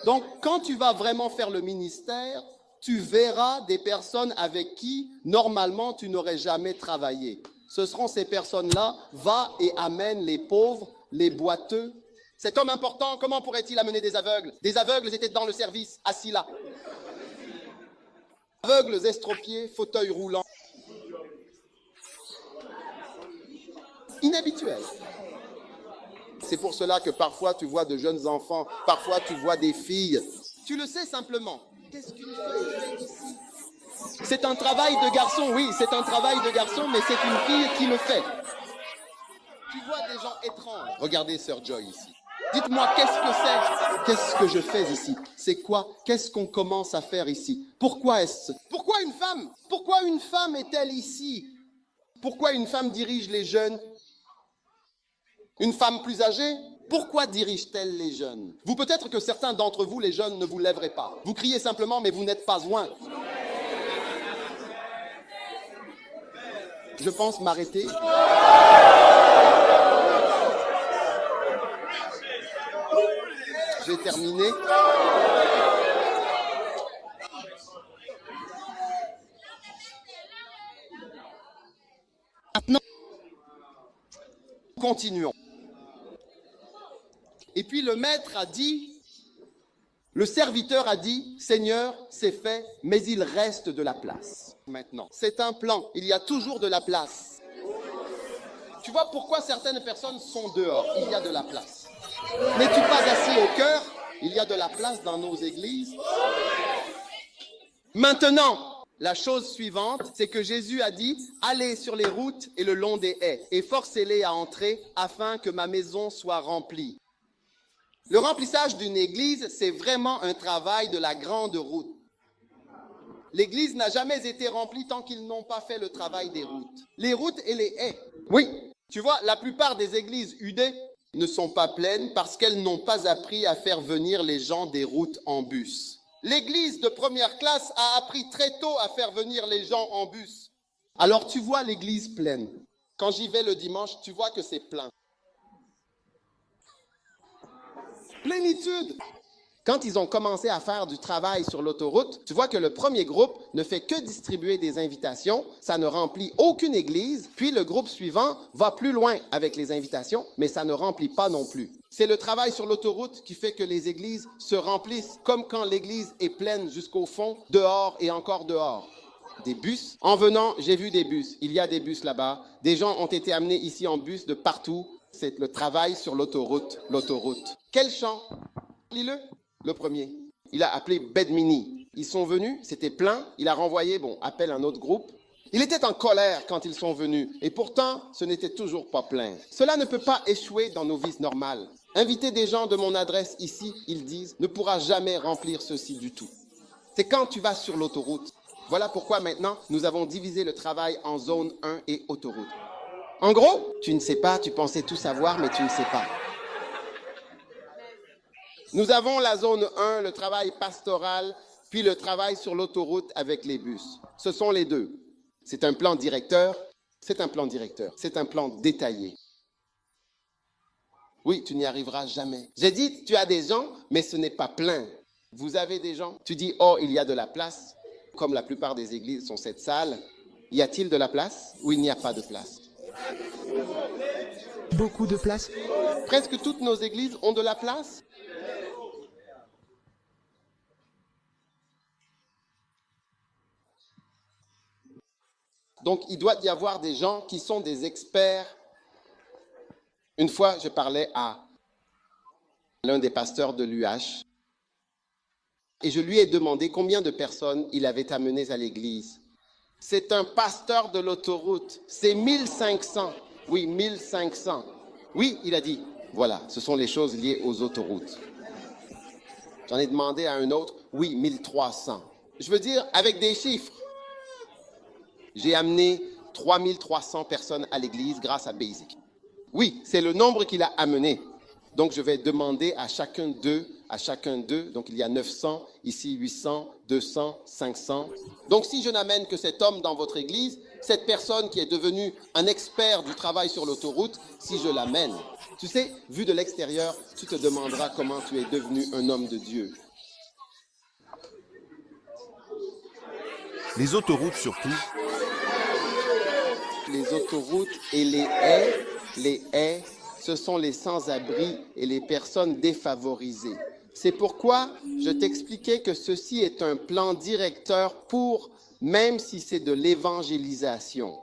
Donc, quand tu vas vraiment faire le ministère, tu verras des personnes avec qui, normalement, tu n'aurais jamais travaillé. Ce seront ces personnes-là, va et amène les pauvres, les boiteux. Cet homme important, comment pourrait-il amener des aveugles? Des aveugles étaient dans le service, assis là. Aveugles, estropiés, fauteuils roulants. Inhabituel. C'est pour cela que parfois tu vois de jeunes enfants, parfois tu vois des filles. Tu le sais simplement. Qu'est-ce qu'une fille fait ici? C'est un travail de garçon, oui, c'est un travail de garçon, mais c'est une fille qui le fait. Tu vois des gens étranges. Regardez Sœur Joy ici. Dites-moi, qu'est-ce que c'est? Qu'est-ce que je fais ici? C'est quoi? Qu'est-ce qu'on commence à faire ici? Pourquoi est-ce? Pourquoi une femme? Pourquoi une femme est-elle ici? Pourquoi une femme dirige les jeunes? Une femme plus âgée? Pourquoi dirige-t-elle les jeunes? Vous, peut-être que certains d'entre vous, les jeunes, ne vous lèverez pas. Vous criez simplement, mais vous n'êtes pas loin. Je pense m'arrêter. J'ai terminé. Maintenant, continuons. Et puis le maître a dit, le serviteur a dit, Seigneur, c'est fait, mais il reste de la place. Maintenant, c'est un plan, il y a toujours de la place. Tu vois pourquoi certaines personnes sont dehors? Il y a de la place. N'es-tu pas assis au cœur? Il y a de la place dans nos églises. Maintenant, la chose suivante, c'est que Jésus a dit, allez sur les routes et le long des haies et forcez-les à entrer afin que ma maison soit remplie. Le remplissage d'une église, c'est vraiment un travail de la grande route. L'église n'a jamais été remplie tant qu'ils n'ont pas fait le travail des routes. Les routes et les haies. Oui, tu vois, la plupart des églises UD ne sont pas pleines parce qu'elles n'ont pas appris à faire venir les gens des routes en bus. L'église de première classe a appris très tôt à faire venir les gens en bus. Alors tu vois l'église pleine. Quand j'y vais le dimanche, tu vois que c'est plein. Plénitude. Quand ils ont commencé à faire du travail sur l'autoroute, tu vois que le premier groupe ne fait que distribuer des invitations, ça ne remplit aucune église, puis le groupe suivant va plus loin avec les invitations, mais ça ne remplit pas non plus. C'est le travail sur l'autoroute qui fait que les églises se remplissent, comme quand l'église est pleine jusqu'au fond, dehors et encore dehors. Des bus. En venant, j'ai vu des bus. Il y a des bus là-bas. Des gens ont été amenés ici en bus de partout. C'est le travail sur l'autoroute. L'autoroute. Quel chant? Lis-le. Le premier. Il a appelé Bedmini. Ils sont venus, c'était plein. Il a renvoyé, appelle un autre groupe. Il était en colère quand ils sont venus. Et pourtant, ce n'était toujours pas plein. Cela ne peut pas échouer dans nos vies normales. Inviter des gens de mon adresse ici, ils disent, ne pourra jamais remplir ceci du tout. C'est quand tu vas sur l'autoroute. Voilà pourquoi maintenant, nous avons divisé le travail en zone 1 et autoroute. En gros, tu ne sais pas, tu pensais tout savoir, mais tu ne sais pas. Nous avons la zone 1, le travail pastoral, puis le travail sur l'autoroute avec les bus. Ce sont les deux. C'est un plan directeur, c'est un plan directeur, c'est un plan détaillé. Oui, tu n'y arriveras jamais. J'ai dit, tu as des gens, mais ce n'est pas plein. Vous avez des gens, tu dis, oh, il y a de la place. Comme la plupart des églises sont cette salle, y a-t-il de la place ou il n'y a pas de place? Beaucoup de place. Presque toutes nos églises ont de la place. Donc, il doit y avoir des gens qui sont des experts. Une fois, je parlais à l'un des pasteurs de l'UH et je lui ai demandé combien de personnes il avait amenées à l'église. C'est un pasteur de l'autoroute. C'est 1500. Oui, 1500. Oui, il a dit, voilà, ce sont les choses liées aux autoroutes. J'en ai demandé à un autre, oui, 1300. Je veux dire, avec des chiffres. J'ai amené 3300 personnes à l'église grâce à Basic. Oui, c'est le nombre qu'il a amené. Donc, je vais demander à chacun d'eux, donc il y a 900, ici 800, 200, 500. Donc, si je n'amène que cet homme dans votre église, cette personne qui est devenue un expert du travail sur l'autoroute, si je l'amène, tu sais, vu de l'extérieur, tu te demanderas comment tu es devenu un homme de Dieu. Les autoroutes surtout. Les autoroutes et les haies, ce sont les sans-abri et les personnes défavorisées. C'est pourquoi je t'expliquais que ceci est un plan directeur pour, même si c'est de l'évangélisation.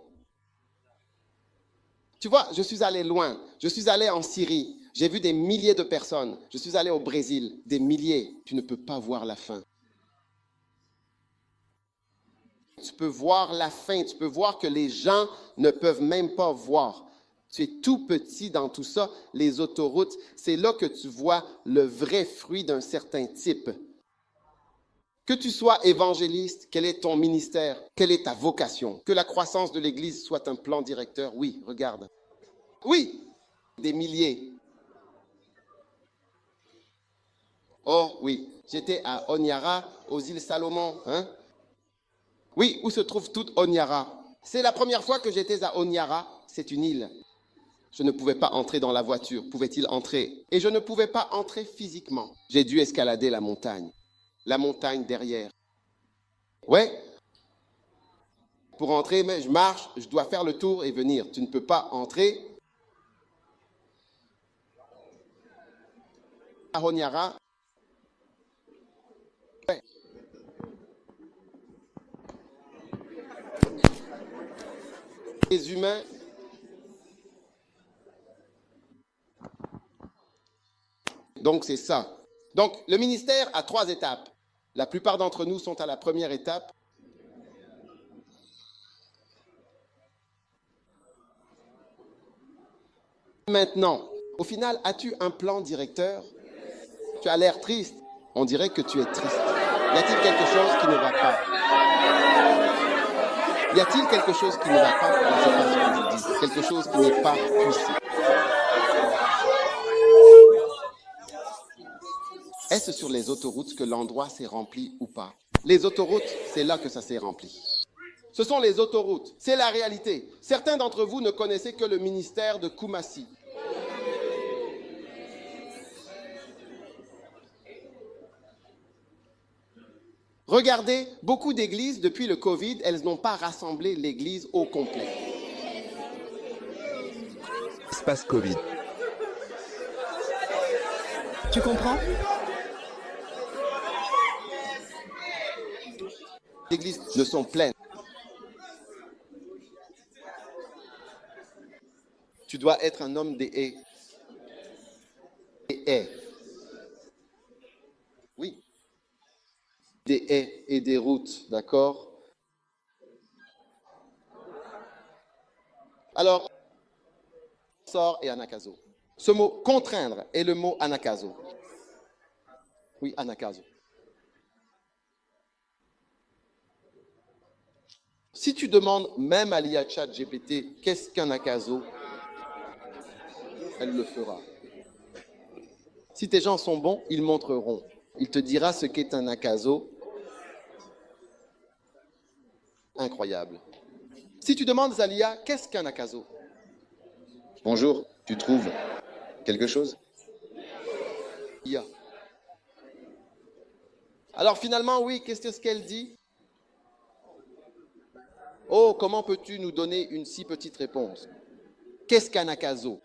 Tu vois, je suis allé loin. Je suis allé en Syrie. J'ai vu des milliers de personnes. Je suis allé au Brésil. Des milliers. Tu ne peux pas voir la fin. Tu peux voir la fin. Tu peux voir que les gens ne peuvent même pas voir. Tu es tout petit dans tout ça. Les autoroutes, c'est là que tu vois le vrai fruit d'un certain type. Que tu sois évangéliste, quel est ton ministère? Quelle est ta vocation? Que la croissance de l'Église soit un plan directeur? Oui, regarde. Oui, des milliers. Oh oui, j'étais à Honiara, aux îles Salomon. Hein? Oui, où se trouve toute Honiara? C'est la première fois que j'étais à Honiara. C'est une île. Je ne pouvais pas entrer dans la voiture. Pouvait-il entrer? Et je ne pouvais pas entrer physiquement. J'ai dû escalader la montagne. La montagne derrière. Ouais. Pour entrer, mais je marche, je dois faire le tour et venir. Tu ne peux pas entrer. À Honiara. Ouais. Les humains. Donc, c'est ça. Donc, le ministère a 3 étapes. La plupart d'entre nous sont à la première étape. Maintenant, au final, as-tu un plan directeur? Tu as l'air triste. On dirait que tu es triste. Y a-t-il quelque chose qui ne va pas? Y a-t-il quelque chose qui ne va pas? Je ne sais pas ce que je dis. Quelque chose qui n'est pas puissant. Est-ce sur les autoroutes que l'endroit s'est rempli ou pas? Les autoroutes, c'est là que ça s'est rempli. Ce sont les autoroutes. C'est la réalité. Certains d'entre vous ne connaissaient que le ministère de Koumassi. Regardez, beaucoup d'églises, depuis le Covid, elles n'ont pas rassemblé l'église au complet. Espace Covid. Tu comprends? Les églises ne sont pleines. Tu dois être un homme des haies. Des haies. Oui. Des haies et des routes, d'accord? Alors, sort et anakazo. Ce mot contraindre est le mot anakazo. Oui, anakazo. Si tu demandes même à l'IA ChatGPT qu'est-ce qu'un akazo, elle le fera. Si tes gens sont bons, ils montreront. Il te dira ce qu'est un akazo. Incroyable. Si tu demandes à l'IA qu'est-ce qu'un akazo, Bonjour, tu trouves quelque chose? IA. Alors finalement, oui, qu'est-ce qu'elle dit? Oh, comment peux-tu nous donner une si petite réponse? Qu'est-ce qu'un akazo?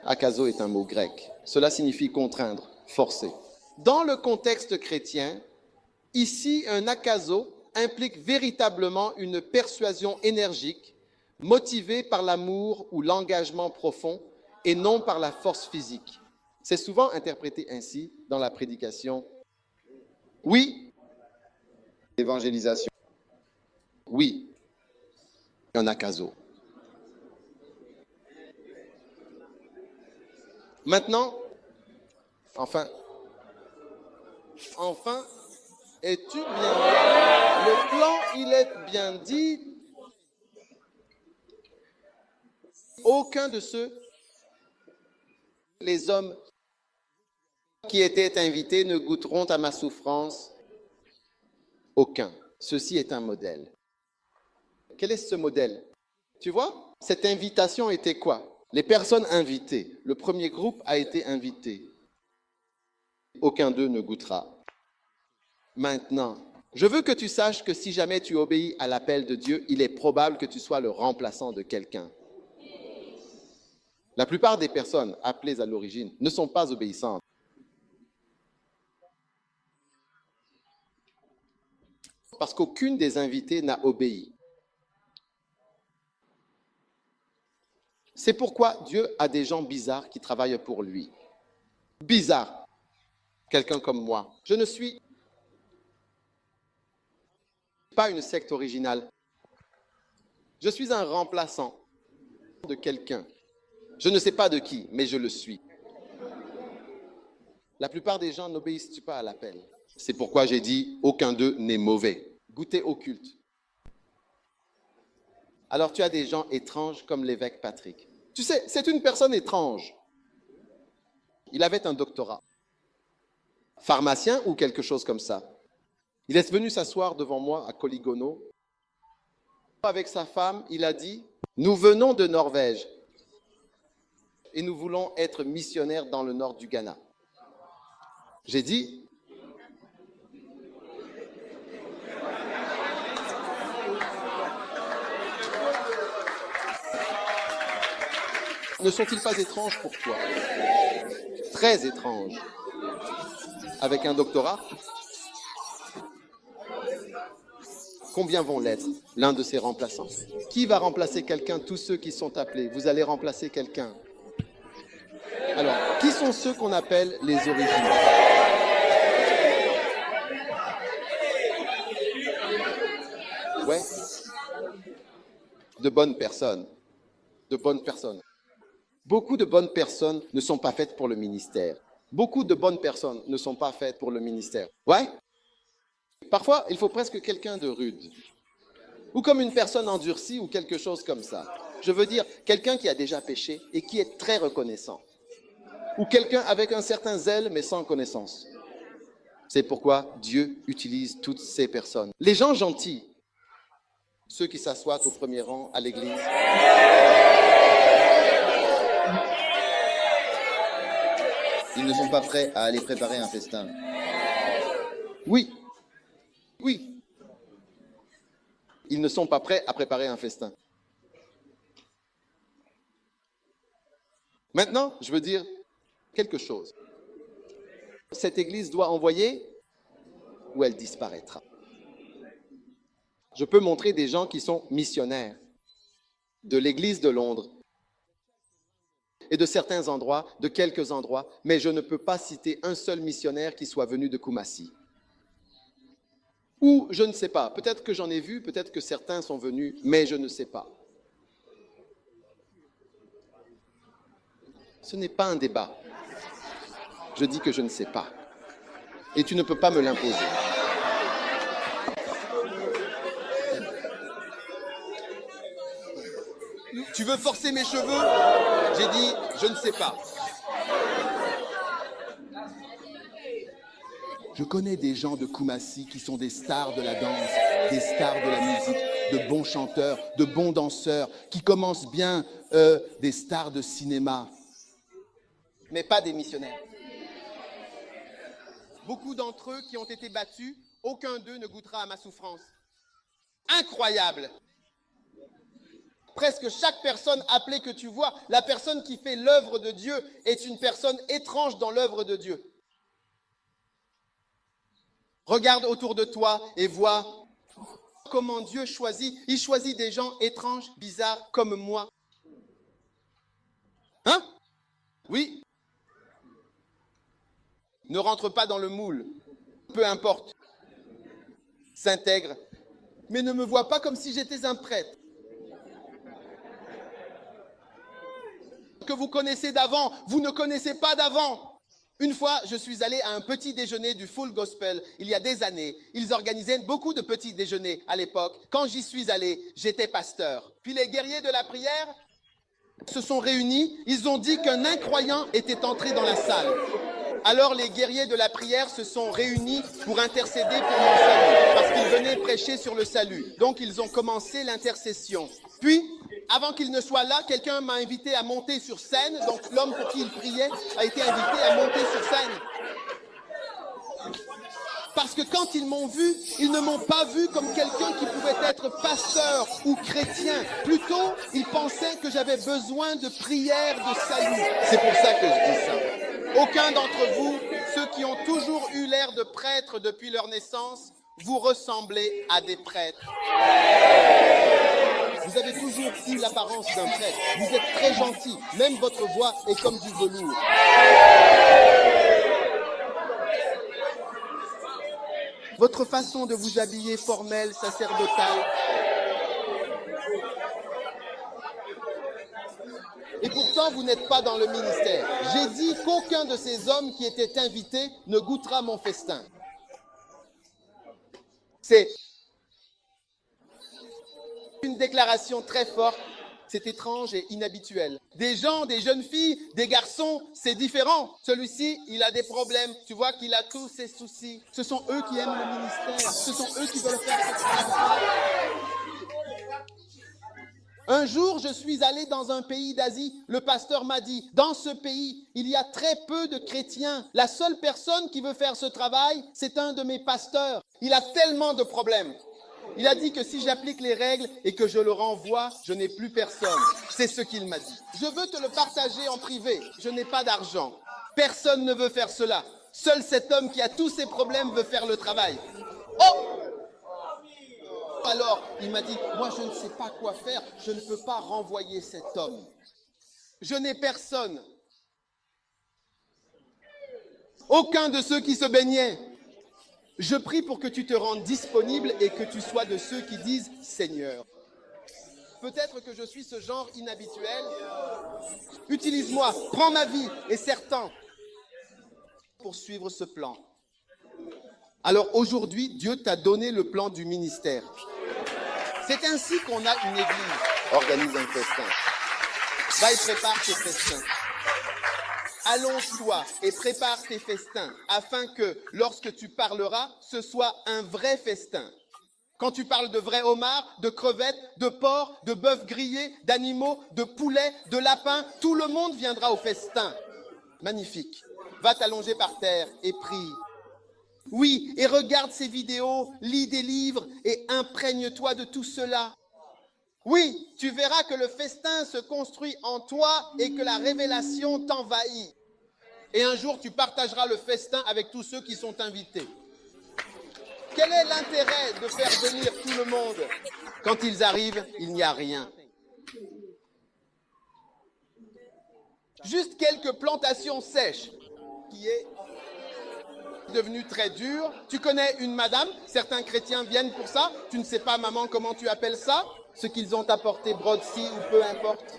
Akazo est un mot grec. Cela signifie contraindre, forcer. Dans le contexte chrétien, ici, un akazo implique véritablement une persuasion énergique, motivée par l'amour ou l'engagement profond et non par la force physique. C'est souvent interprété ainsi dans la prédication. Oui, Évangélisation. oui, un akazo. Maintenant, enfin, es-tu bien? Le plan, il est bien dit. Aucun de ceux, les hommes qui étaient invités ne goûteront à ma souffrance. Aucun. Ceci est un modèle. Quel est ce modèle? Tu vois, cette invitation était quoi? Les personnes invitées. Le premier groupe a été invité. Aucun d'eux ne goûtera. Maintenant, je veux que tu saches que si jamais tu obéis à l'appel de Dieu, il est probable que tu sois le remplaçant de quelqu'un. La plupart des personnes appelées à l'origine ne sont pas obéissantes. Parce qu'aucune des invitées n'a obéi. C'est pourquoi Dieu a des gens bizarres qui travaillent pour lui. Bizarre. Quelqu'un comme moi. Je ne suis pas une secte originale. Je suis un remplaçant de quelqu'un. Je ne sais pas de qui, mais je le suis. La plupart des gens n'obéissent pas à l'appel. C'est pourquoi j'ai dit, aucun d'eux n'est mauvais. Goûtez au culte. Alors tu as des gens étranges comme l'évêque Patrick. Tu sais, c'est une personne étrange. Il avait un doctorat. Pharmacien ou quelque chose comme ça. Il est venu s'asseoir devant moi à Coligono. Avec sa femme, il a dit, nous venons de Norvège et nous voulons être missionnaires dans le nord du Ghana. J'ai dit, ne sont-ils pas étranges pour toi? Très étranges. Avec un doctorat? Combien vont l'être, l'un de ces remplaçants? Qui va remplacer quelqu'un? Tous ceux qui sont appelés. Vous allez remplacer quelqu'un. Alors, qui sont ceux qu'on appelle les originaux? Ouais. De bonnes personnes. De bonnes personnes. Beaucoup de bonnes personnes ne sont pas faites pour le ministère. Beaucoup de bonnes personnes ne sont pas faites pour le ministère. Ouais? Parfois, il faut presque quelqu'un de rude. Ou comme une personne endurcie ou quelque chose comme ça. Je veux dire, quelqu'un qui a déjà péché et qui est très reconnaissant. Ou quelqu'un avec un certain zèle mais sans connaissance. C'est pourquoi Dieu utilise toutes ces personnes. Les gens gentils, ceux qui s'assoient au premier rang à l'église. Ils ne sont pas prêts à aller préparer un festin. Oui. Oui. Ils ne sont pas prêts à préparer un festin. Maintenant, je veux dire quelque chose. Cette Église doit envoyer ou elle disparaîtra. Je peux montrer des gens qui sont missionnaires de l'Église de Londres et de certains endroits, de quelques endroits, mais je ne peux pas citer un seul missionnaire qui soit venu de Koumassi. Ou je ne sais pas, peut-être que j'en ai vu, peut-être que certains sont venus, mais je ne sais pas. Ce n'est pas un débat. Je dis que je ne sais pas. Et tu ne peux pas me l'imposer. Tu veux forcer mes cheveux? J'ai dit, je ne sais pas. Je connais des gens de Koumassi qui sont des stars de la danse, des stars de la musique, de bons chanteurs, de bons danseurs, qui commencent bien, des stars de cinéma, mais pas des missionnaires. Beaucoup d'entre eux qui ont été battus, aucun d'eux ne goûtera à ma souffrance. Incroyable! Presque chaque personne appelée que tu vois, la personne qui fait l'œuvre de Dieu est une personne étrange dans l'œuvre de Dieu. Regarde autour de toi et vois comment Dieu choisit. Il choisit des gens étranges, bizarres, comme moi. Hein? Oui. Ne rentre pas dans le moule. Peu importe. S'intègre. Mais ne me vois pas comme si j'étais un prêtre. Que vous connaissez d'avant, vous ne connaissez pas d'avant. Une fois, je suis allé à un petit déjeuner du Full Gospel, il y a des années. Ils organisaient beaucoup de petits déjeuners à l'époque. Quand j'y suis allé, j'étais pasteur. Puis les guerriers de la prière se sont réunis. Ils ont dit qu'un incroyant était entré dans la salle. Alors les guerriers de la prière se sont réunis pour intercéder pour mon salut, parce qu'ils venaient prêcher sur le salut. Donc ils ont commencé l'intercession. Puis, avant qu'il ne soit là, quelqu'un m'a invité à monter sur scène. Donc l'homme pour qui il priait a été invité à monter sur scène. Parce que quand ils m'ont vu, ils ne m'ont pas vu comme quelqu'un qui pouvait être pasteur ou chrétien. Plutôt, ils pensaient que j'avais besoin de prières de salut. C'est pour ça que je dis ça. Aucun d'entre vous, ceux qui ont toujours eu l'air de prêtres depuis leur naissance, vous ressemblez à des prêtres. Vous avez toujours eu l'apparence d'un prêtre. Vous êtes très gentil. Même votre voix est comme du velours. Votre façon de vous habiller formelle, sacerdotale. Et pourtant, vous n'êtes pas dans le ministère. J'ai dit qu'aucun de ces hommes qui étaient invités ne goûtera mon festin. C'est une déclaration très forte. C'est étrange et inhabituel. Des gens, des jeunes filles, des garçons, c'est différent. Celui-ci, il a des problèmes. Tu vois qu'il a tous ses soucis. Ce sont eux qui aiment le ministère. Ce sont eux qui veulent faire ce travail. Un jour, je suis allé dans un pays d'Asie. Le pasteur m'a dit, dans ce pays, il y a très peu de chrétiens. La seule personne qui veut faire ce travail, c'est un de mes pasteurs. Il a tellement de problèmes. Il a dit que si j'applique les règles et que je le renvoie, je n'ai plus personne. C'est ce qu'il m'a dit. Je veux te le partager en privé. Je n'ai pas d'argent. Personne ne veut faire cela. Seul cet homme qui a tous ses problèmes veut faire le travail. Oh! Alors, il m'a dit, moi je ne sais pas quoi faire. Je ne peux pas renvoyer cet homme. Je n'ai personne. Aucun de ceux qui se baignaient. Je prie pour que tu te rendes disponible et que tu sois de ceux qui disent « Seigneur ». Peut-être que je suis ce genre inhabituel. Utilise-moi, prends ma vie et serre-t'en pour suivre ce plan. Alors aujourd'hui, Dieu t'a donné le plan du ministère. C'est ainsi qu'on a une église. Organise un festin. Va et prépare tes festins. Allonge-toi et prépare tes festins afin que, lorsque tu parleras, ce soit un vrai festin. Quand tu parles de vrais homards, de crevettes, de porcs, de bœufs grillés, d'animaux, de poulets, de lapins, tout le monde viendra au festin. Magnifique. Va t'allonger par terre et prie. Oui, et regarde ces vidéos, lis des livres et imprègne-toi de tout cela. Oui, tu verras que le festin se construit en toi et que la révélation t'envahit. Et un jour, tu partageras le festin avec tous ceux qui sont invités. Quel est l'intérêt de faire venir tout le monde? Quand ils arrivent, il n'y a rien. Juste quelques plantations sèches qui est devenu très dur. Tu connais une madame, certains chrétiens viennent pour ça. Tu ne sais pas, maman, comment tu appelles ça? Ce qu'ils ont apporté, brodsy ou peu importe.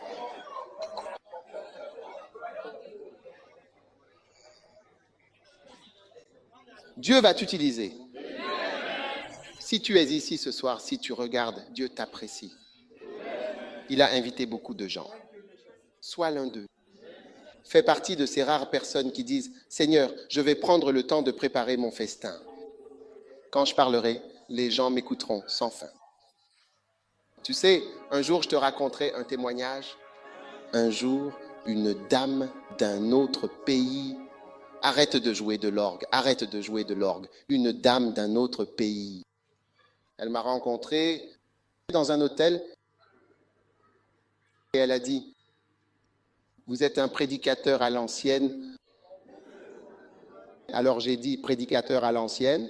Dieu va t'utiliser. Si tu es ici ce soir, si tu regardes, Dieu t'apprécie. Il a invité beaucoup de gens. Sois l'un d'eux. Fais partie de ces rares personnes qui disent « Seigneur, je vais prendre le temps de préparer mon festin. Quand je parlerai, les gens m'écouteront sans fin. » Tu sais, un jour, je te raconterai un témoignage. Un jour, une dame d'un autre pays, arrête de jouer de l'orgue, arrête de jouer de l'orgue. Une dame d'un autre pays. Elle m'a rencontré dans un hôtel et elle a dit « Vous êtes un prédicateur à l'ancienne. » Alors j'ai dit « Prédicateur à l'ancienne,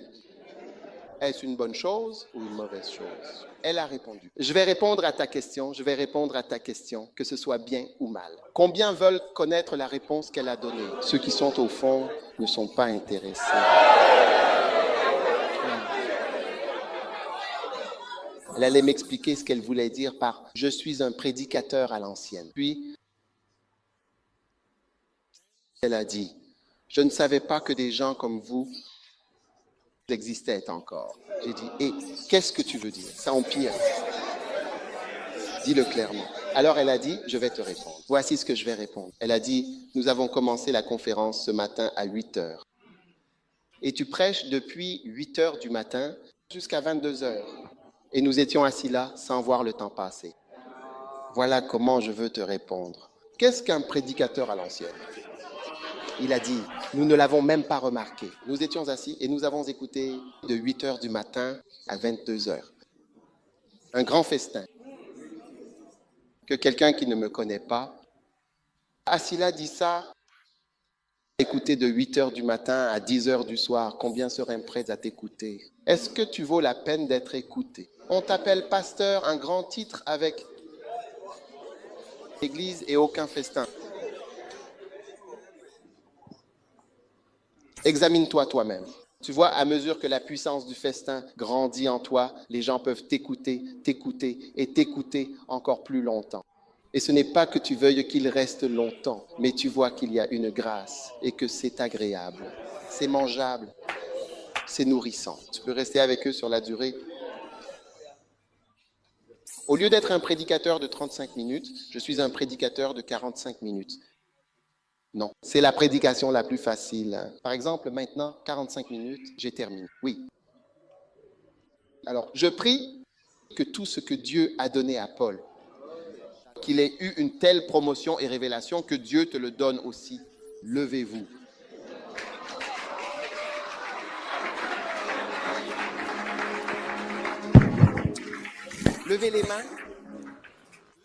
est-ce une bonne chose ou une mauvaise chose ?» Elle a répondu « Je vais répondre à ta question, que ce soit bien ou mal. » Combien veulent connaître la réponse qu'elle a donnée? Ceux qui sont au fond ne sont pas intéressés. Elle allait m'expliquer ce qu'elle voulait dire par « Je suis un prédicateur à l'ancienne ». Puis, elle a dit « Je ne savais pas que des gens comme vous existaient encore. » J'ai dit « Et qu'est-ce que tu veux dire? Ça empire. Dis-le clairement. » Alors elle a dit « Je vais te répondre. Voici ce que je vais répondre. » Elle a dit « Nous avons commencé la conférence ce matin à 8 heures. Et tu prêches depuis 8 heures du matin jusqu'à 22 heures. Et nous étions assis là sans voir le temps passer. Voilà comment je veux te répondre. Qu'est-ce qu'un prédicateur à l'ancienne? Il a dit, nous ne l'avons même pas remarqué. Nous étions assis et nous avons écouté de 8 heures du matin à 22 heures. Un grand festin que quelqu'un qui ne me connaît pas, assis là dit ça, écouter de 8 heures du matin à 10 heures du soir, combien seraient prêts à t'écouter? Est-ce que tu vaux la peine d'être écouté? On t'appelle pasteur, un grand titre avec l'église et aucun festin. Examine-toi toi-même. Tu vois, à mesure que la puissance du festin grandit en toi, les gens peuvent t'écouter, t'écouter et t'écouter encore plus longtemps. Et ce n'est pas que tu veuilles qu'il reste longtemps, mais tu vois qu'il y a une grâce et que c'est agréable, c'est mangeable, c'est nourrissant. Tu peux rester avec eux sur la durée. Au lieu d'être un prédicateur de 35 minutes, je suis un prédicateur de 45 minutes. Non, c'est la prédication la plus facile. Par exemple, maintenant, 45 minutes, j'ai terminé. Oui. Alors, je prie que tout ce que Dieu a donné à Paul, qu'il ait eu une telle promotion et révélation, que Dieu te le donne aussi. Levez-vous. Levez les mains.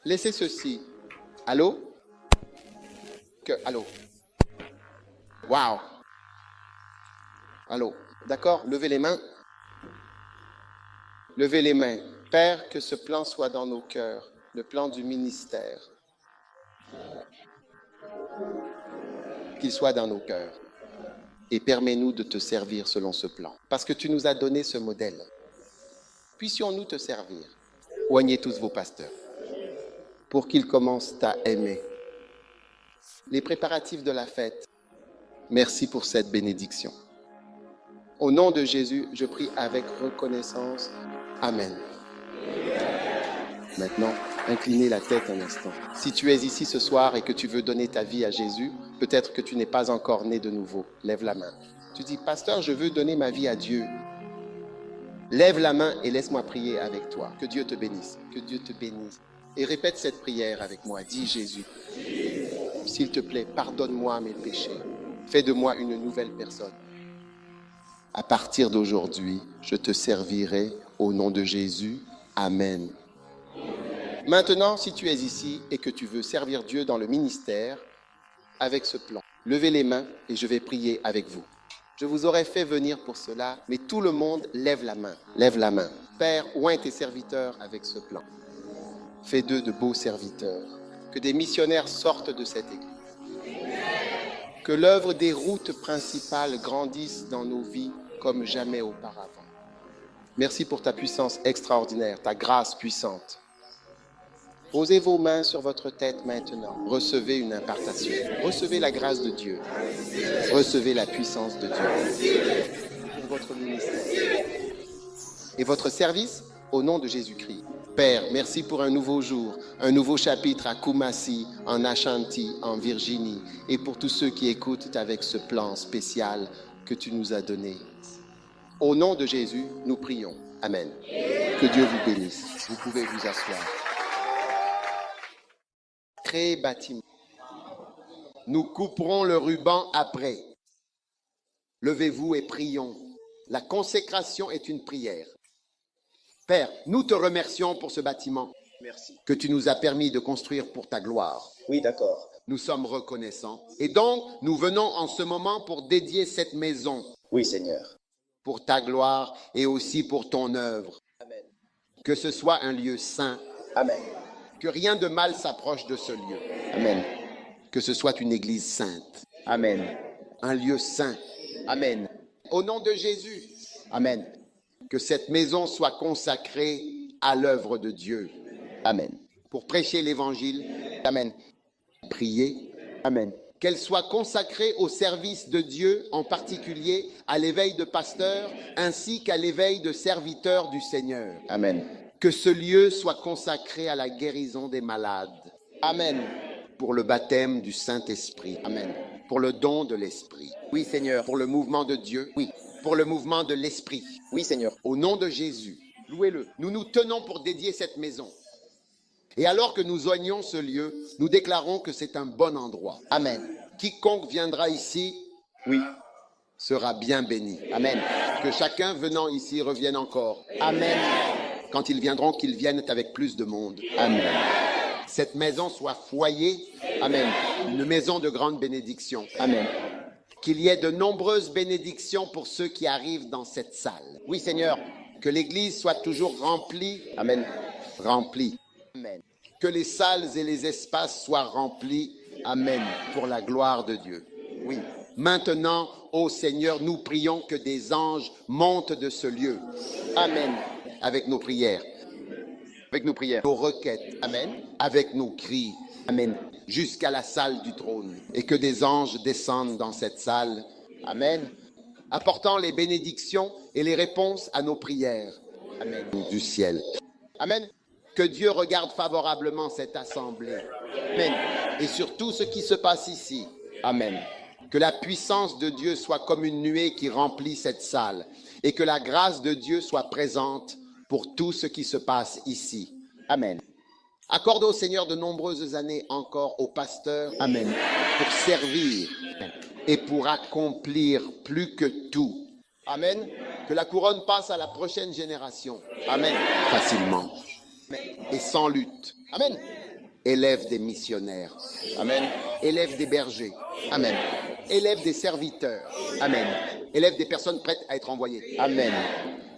Laissez ceci. Allô? Allô? Wow! Allô? D'accord? Levez les mains. Levez les mains. Père, que ce plan soit dans nos cœurs, le plan du ministère. Qu'il soit dans nos cœurs. Et permets-nous de te servir selon ce plan. Parce que tu nous as donné ce modèle. Puissions-nous te servir. Oignez tous vos pasteurs pour qu'ils commencent à aimer. Les préparatifs de la fête, merci pour cette bénédiction. Au nom de Jésus, je prie avec reconnaissance. Amen. Maintenant, inclinez la tête un instant. Si tu es ici ce soir et que tu veux donner ta vie à Jésus, peut-être que tu n'es pas encore né de nouveau. Lève la main. Tu dis, pasteur, je veux donner ma vie à Dieu. Lève la main et laisse-moi prier avec toi. Que Dieu te bénisse. Que Dieu te bénisse. Et répète cette prière avec moi. Dis Jésus, s'il te plaît, pardonne-moi mes péchés. Fais de moi une nouvelle personne. À partir d'aujourd'hui, je te servirai au nom de Jésus. Amen. Maintenant, si tu es ici et que tu veux servir Dieu dans le ministère, avec ce plan, levez les mains et je vais prier avec vous. Je vous aurais fait venir pour cela, mais tout le monde lève la main. Lève la main. Père, oins tes serviteurs avec ce plan. Fais d'eux de beaux serviteurs. Que des missionnaires sortent de cette église. Que l'œuvre des routes principales grandisse dans nos vies comme jamais auparavant. Merci pour ta puissance extraordinaire, ta grâce puissante. Posez vos mains sur votre tête maintenant. Recevez une impartation. Recevez la grâce de Dieu. Recevez la puissance de Dieu. Pour votre ministère et votre service au nom de Jésus-Christ. Père, merci pour un nouveau jour, un nouveau chapitre à Kumasi, en Ashanti, en Virginie, et pour tous ceux qui écoutent avec ce plan spécial que tu nous as donné. Au nom de Jésus, nous prions. Amen. Que Dieu vous bénisse. Vous pouvez vous asseoir. Créer bâtiment. Nous couperons le ruban après. Levez-vous et prions. La consécration est une prière. Père, nous te remercions pour ce bâtiment. Merci. Que tu nous as permis de construire pour ta gloire. Oui, d'accord. Nous sommes reconnaissants. Et donc, nous venons en ce moment pour dédier cette maison Oui, Seigneur. pour ta gloire et aussi pour ton œuvre. Amen. Que ce soit un lieu saint. Amen. Que rien de mal s'approche de ce lieu. Amen. Que ce soit une église sainte. Amen. Un lieu saint. Amen. Au nom de Jésus. Amen. Que cette maison soit consacrée à l'œuvre de Dieu. Amen. Pour prêcher l'évangile. Amen. Prier. Amen. Qu'elle soit consacrée au service de Dieu, en particulier à l'éveil de pasteurs, ainsi qu'à l'éveil de serviteurs du Seigneur. Amen. Que ce lieu soit consacré à la guérison des malades. Amen. Pour le baptême du Saint-Esprit. Amen. Pour le don de l'Esprit. Oui, Seigneur. Pour le mouvement de Dieu. Oui. Pour le mouvement de l'Esprit. Oui, Seigneur. Au nom de Jésus, louez-le. Nous nous tenons pour dédier cette maison. Et alors que nous oignons ce lieu, nous déclarons que c'est un bon endroit. Amen. Quiconque viendra ici, Oui. sera bien béni. Amen. Que chacun venant ici revienne encore. Amen. Quand ils viendront, qu'ils viennent avec plus de monde. Amen. Cette maison soit foyer, Amen. une maison de grande bénédiction. Amen. Qu'il y ait de nombreuses bénédictions pour ceux qui arrivent dans cette salle. Oui, Seigneur. Que l'église soit toujours remplie, Amen. remplie. Amen. Que les salles et les espaces soient remplis, Amen. pour la gloire de Dieu. Oui. Maintenant, ô Seigneur, nous prions que des anges montent de ce lieu Amen. avec nos prières, Avec nos prières. nos requêtes, Amen. avec nos cris, Amen. jusqu'à la salle du trône. Et que des anges descendent dans cette salle, Amen. apportant les bénédictions et les réponses à nos prières. Amen. Du ciel. Amen. Que Dieu regarde favorablement cette assemblée Amen. et sur tout ce qui se passe ici. Amen. Que la puissance de Dieu soit comme une nuée qui remplit cette salle et que la grâce de Dieu soit présente pour tout ce qui se passe ici. Amen. Accorde au Seigneur de nombreuses années encore aux pasteurs Amen. pour servir et pour accomplir plus que tout. Amen. Que la couronne passe à la prochaine génération. Amen. Facilement et sans lutte. Amen. Élève des missionnaires. Amen. Élève des bergers. Amen. Élève des serviteurs. Amen. Élève des personnes prêtes à être envoyées. Amen.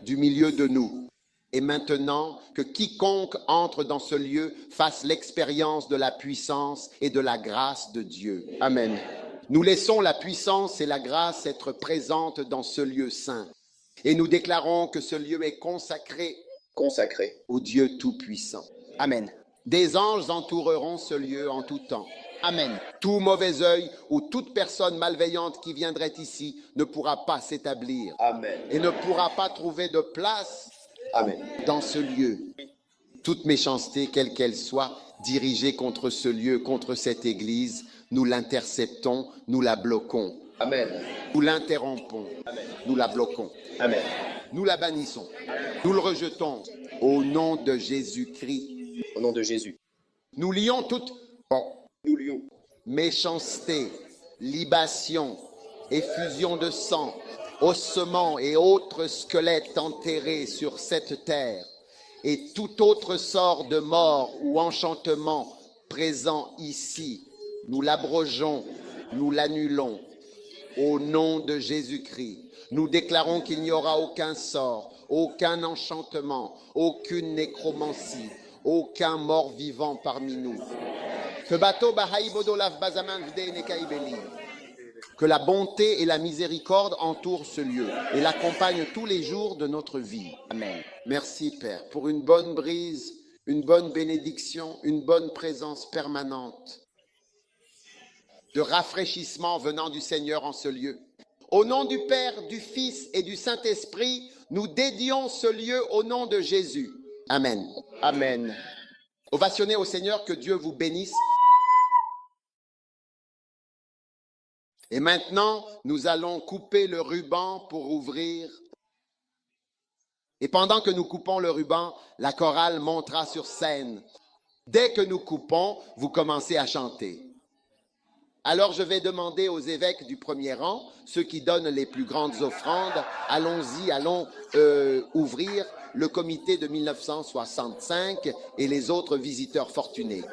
Du milieu de nous. Et maintenant, que quiconque entre dans ce lieu fasse l'expérience de la puissance et de la grâce de Dieu. Amen. Nous laissons la puissance et la grâce être présentes dans ce lieu saint. Et nous déclarons que ce lieu est consacré Consacré. au Dieu Tout-Puissant. Amen. Des anges entoureront ce lieu en tout temps. Amen. Tout mauvais œil ou toute personne malveillante qui viendrait ici ne pourra pas s'établir Amen. et ne pourra pas trouver de place Amen. dans ce lieu. Toute méchanceté, quelle qu'elle soit, dirigée contre ce lieu, contre cette église, nous l'interceptons, nous la bloquons. Amen. Nous l'interrompons, nous la bloquons. Amen. Nous la bannissons, nous le rejetons au nom de Jésus-Christ. Au nom de Jésus. Nous lions toutes, Nous lions méchanceté, libation, effusion de sang, ossements et autres squelettes enterrés sur cette terre, et tout autre sort de mort ou enchantement présent ici, nous l'abrogeons, nous l'annulons. Au nom de Jésus-Christ, nous déclarons qu'il n'y aura aucun sort, aucun enchantement, aucune nécromancie, aucun mort-vivant parmi nous. Que la bonté et la miséricorde entourent ce lieu et l'accompagnent tous les jours de notre vie. Amen. Merci Père pour une bonne brise, une bonne bénédiction, une bonne présence permanente de rafraîchissement venant du Seigneur en ce lieu. Au nom du Père, du Fils et du Saint-Esprit, nous dédions ce lieu au nom de Jésus. Amen. Amen. Ovationnez au Seigneur, que Dieu vous bénisse. Et maintenant, nous allons couper le ruban pour ouvrir. Et pendant que nous coupons le ruban, la chorale montera sur scène. Dès que nous coupons, vous commencez à chanter. Alors je vais demander aux évêques du premier rang, ceux qui donnent les plus grandes offrandes, allons-y, allons ouvrir le comité de 1965 et les autres visiteurs fortunés.